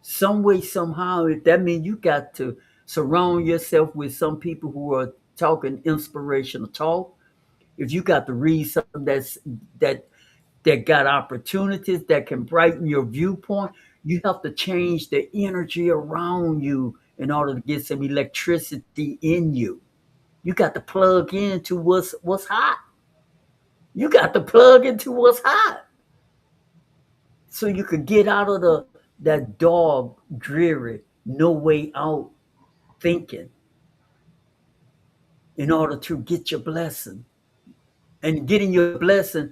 some way, somehow, if that means you got to surround yourself with some people who are talking inspirational talk. If you got to read something that that got opportunities that can brighten your viewpoint, you have to change the energy around you in order to get some electricity in you. You got to plug into what's hot. You got to plug into what's hot. So you could get out of that dog dreary, no way out thinking in order to get your blessing. And getting your blessing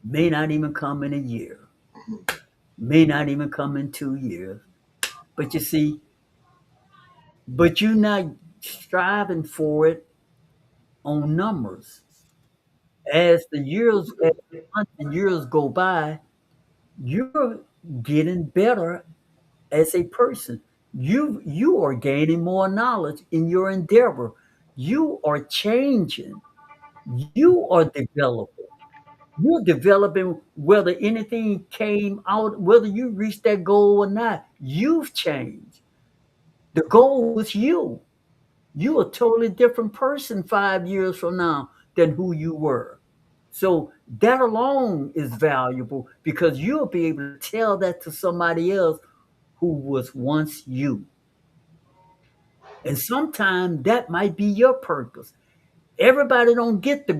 may not even come in a year, may not even come in 2 years. But you see, but you're not striving for it on numbers. As the months and years go by, you're getting better as a person. You are gaining more knowledge in your endeavor. You are changing. You are developing. You're developing whether anything came out, whether you reached that goal or not. You've changed. The goal was you. You're a totally different person 5 years from now than who you were. So that alone is valuable because you'll be able to tell that to somebody else who was once you. And sometimes that might be your purpose. Everybody don't get the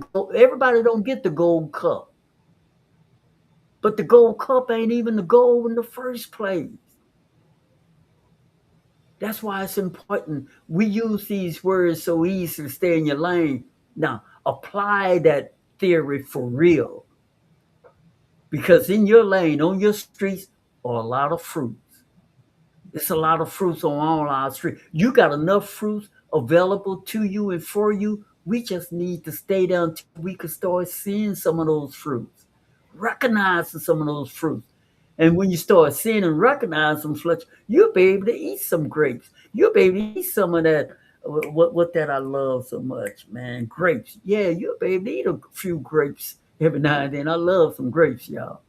gold cup. But the gold cup ain't even the goal in the first place. That's why it's important. We use these words so easy to stay in your lane. Now, apply that theory for real. Because in your lane, on your streets, are a lot of fruits. It's a lot of fruits on all our streets. You got enough fruits available to you and for you. We just need to stay down until we can start seeing some of those fruits, recognizing some of those fruits. And when you start seeing and recognizing them, Fletcher, you'll be able to eat some grapes. You'll be able to eat some of that. What that I love so much, man. Grapes. Yeah, you'll be able to eat a few grapes every now and then. I love some grapes, y'all.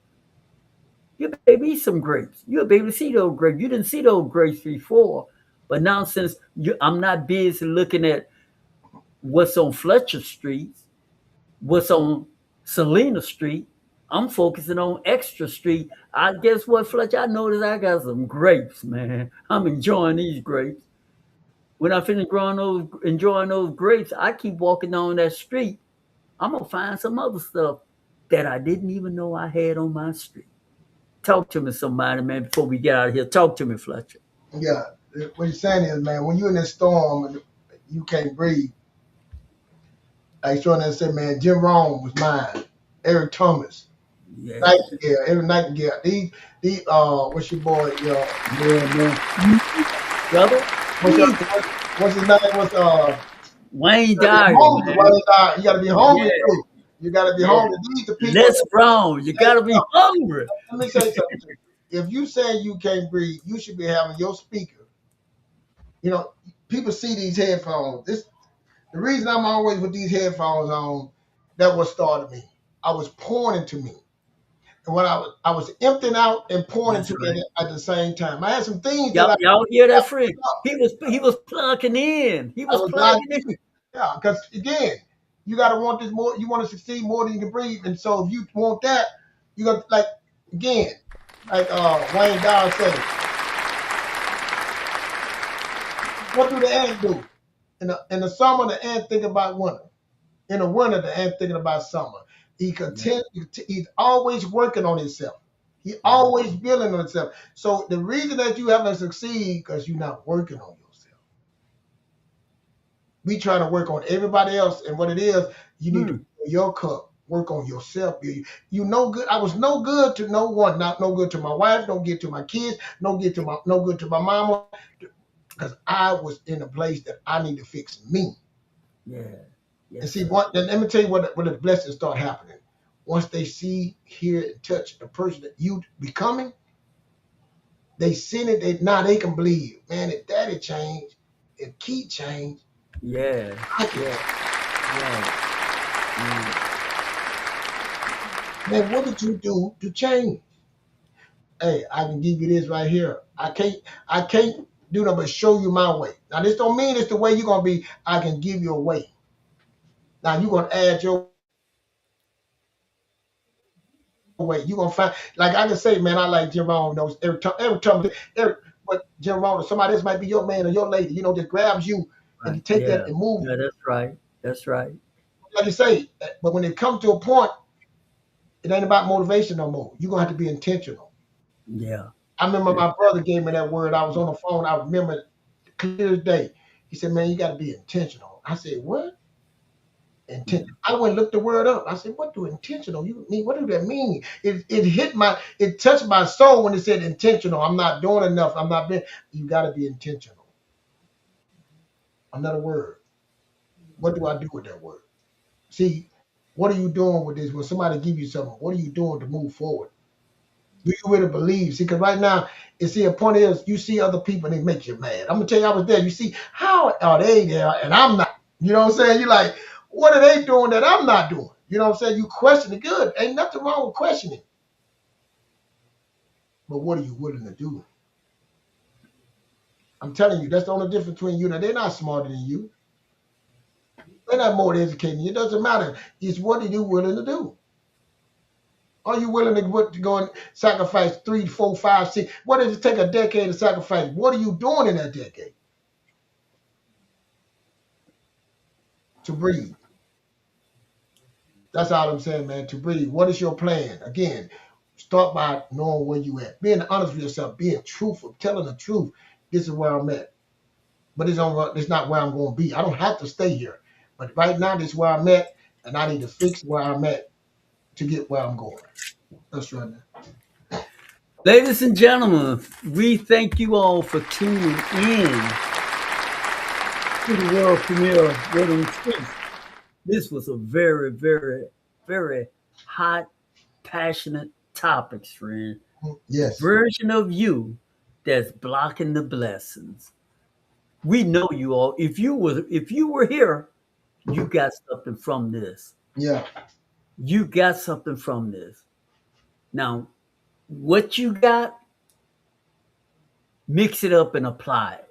You'll be able to eat some grapes. You'll be able to see those grapes. You didn't see those grapes before. But now since I'm not busy looking at what's on Fletcher Street, what's on Selena Street, I'm focusing on Extra Street. I guess what, Fletcher? I noticed I got some grapes, man. I'm enjoying these grapes. When I finish enjoying those grapes, I keep walking down that street. I'm gonna find some other stuff that I didn't even know I had on my street. Talk to me, somebody, man, before we get out of here. Talk to me, Fletcher. Yeah. What you're saying is, man, when you're in this storm, you can't breathe. Like Sean said, man, Jim Rome was mine. Eric Thomas, Yeah. Nightingale, Eric Nightingale. What's your boy? Yeah, man. Brother, What's his name? Wayne You Dyer, man. gotta be hungry Yeah, too. You gotta be yeah. hungry. These the people. Les Brown, you gotta be hungry. Let me say something to you. If you say you can't breathe, you should be having your speaker. You know, people see these headphones. The reason I'm always with these headphones on, that what started me. I was pouring into me. And when I was emptying out and pouring That's into right. me at the same time. I had some things that Y'all hear that, friend? He was plugging in. He I was was not. plugging in. Yeah, because again, you gotta want this more. You want to succeed more than you can breathe. And so if you want that, you got like again, like Wayne Dyer said, what do the ant do? In the summer, the ant think about winter. In the winter, the ant thinking about summer. He's always working on himself. He always building on himself. So the reason that you haven't succeed because you're not working on yourself. We trying to work on everybody else, and what it is, you need to fill your cup. Work on yourself. You no good. I was no good to no one. Not no good to my wife. No good to my kids. No good to my mama. Because I was in a place that I need to fix me. Yeah. And see, let me tell you what the blessings start happening. Once they see, hear, and touch the person that you becoming, they seen it. Now they can believe, man, if daddy changed, if Keith changed, Yeah. I can. Yeah. Man, what did you do to change? Hey, I can give you this right here. I can't do nothing but show you my way. Now, this don't mean it's the way you're gonna be. I can give you a way. Now you're gonna add your way. You're gonna find, like I can say, man, I like Jim Rohn knows but Jim Rohn or somebody else might be your man or your lady, just grabs you and you take that Yeah. and move. Yeah, that's right. That's right. Like you say, but when it comes to a point, it ain't about motivation no more. You're gonna have to be intentional. Yeah. I remember my brother gave me that word. I was on the phone. I remember it clear as day. He said, man, you got to be intentional. I said, what? Intentional. I went and looked the word up. I said, what do intentional you mean? What do that mean? It touched my soul when it said intentional. I'm not doing enough. I'm not being, you got to be intentional. Another word. What do I do with that word? See, what are you doing with this? When somebody give you something, what are you doing to move forward? Do you really believe? See, because right now, a point is you see other people and it makes you mad. I'm gonna tell you, I was there. You see, how are they there and I'm not? You know what I'm saying? You're like, what are they doing that I'm not doing? You know what I'm saying? You question it. Good. Ain't nothing wrong with questioning. But what are you willing to do? I'm telling you, that's the only difference between you and they're not smarter than you. They're not more educated than you. It doesn't matter. It's what are you willing to do? Are you willing to go and sacrifice 3, 4, 5, 6? What does it take a decade to sacrifice? What are you doing in that decade? To breathe. That's all I'm saying, man. To breathe. What is your plan? Again, start by knowing where you at. Being honest with yourself, being truthful, telling the truth. This is where I'm at. But it's not where I'm going to be. I don't have to stay here. But right now, this is where I'm at, and I need to fix where I'm at to get where I'm going. That's right now. Ladies and gentlemen, we thank you all for tuning in to the world premiere of Word on the Streets. This was a very, very, very hot, passionate topic, friend. Yes. Version of you that's blocking the blessings. We know you all. If you were here, you got something from this. Yeah. You got something from this. Now, what you got, mix it up and apply it.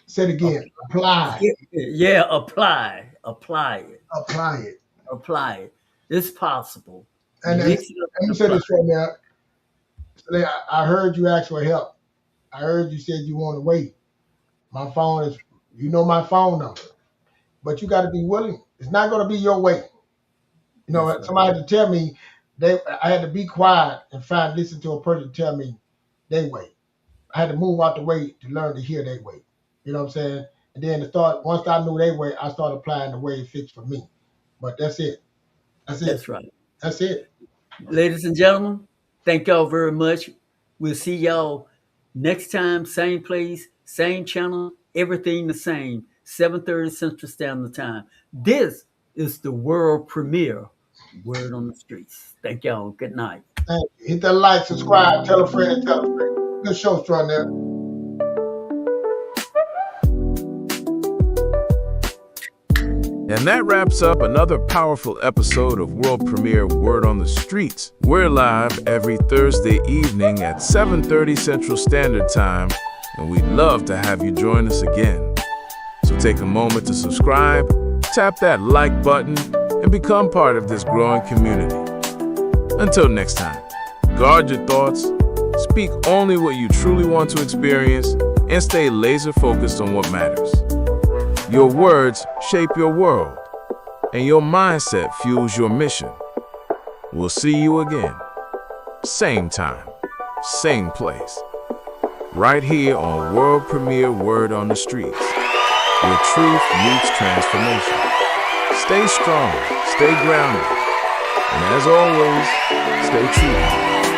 Say it again. Apply. Yeah, apply it. Apply it. Apply it. It's possible. And Mix it up let and me say apply this right now. I heard you ask for help. I heard you said you want to wait. My phone is, my phone number. But you got to be willing. It's not going to be your way. That's Somebody had to tell me, I had to be quiet and listen to a person tell me they wait. I had to move out the way to learn to hear their way. You know what I'm saying? And then once I knew their way, I started applying the way it fits for me. But that's it. That's it. That's right. That's it. Ladies and gentlemen, thank y'all very much. We'll see y'all next time, same place, same channel, everything the same, 7:30 Central Standard Time. This is the world premiere Word on the Streets. Thank y'all. Good night. Thank you. Hit that like, subscribe, tell a friend, and tell a friend. Good show, Extraordinary. And that wraps up another powerful episode of world premiere Word on the Streets. We're live every Thursday evening at 7:30 Central Standard Time, and we'd love to have you join us again. So take a moment to subscribe, tap that like button, and become part of this growing community. Until next time, guard your thoughts, speak only what you truly want to experience, and stay laser focused on what matters. Your words shape your world, and your mindset fuels your mission. We'll see you again, same time, same place, right here on World Premiere Word on the Streets, where truth meets transformation. Stay strong, stay grounded, and as always, stay true.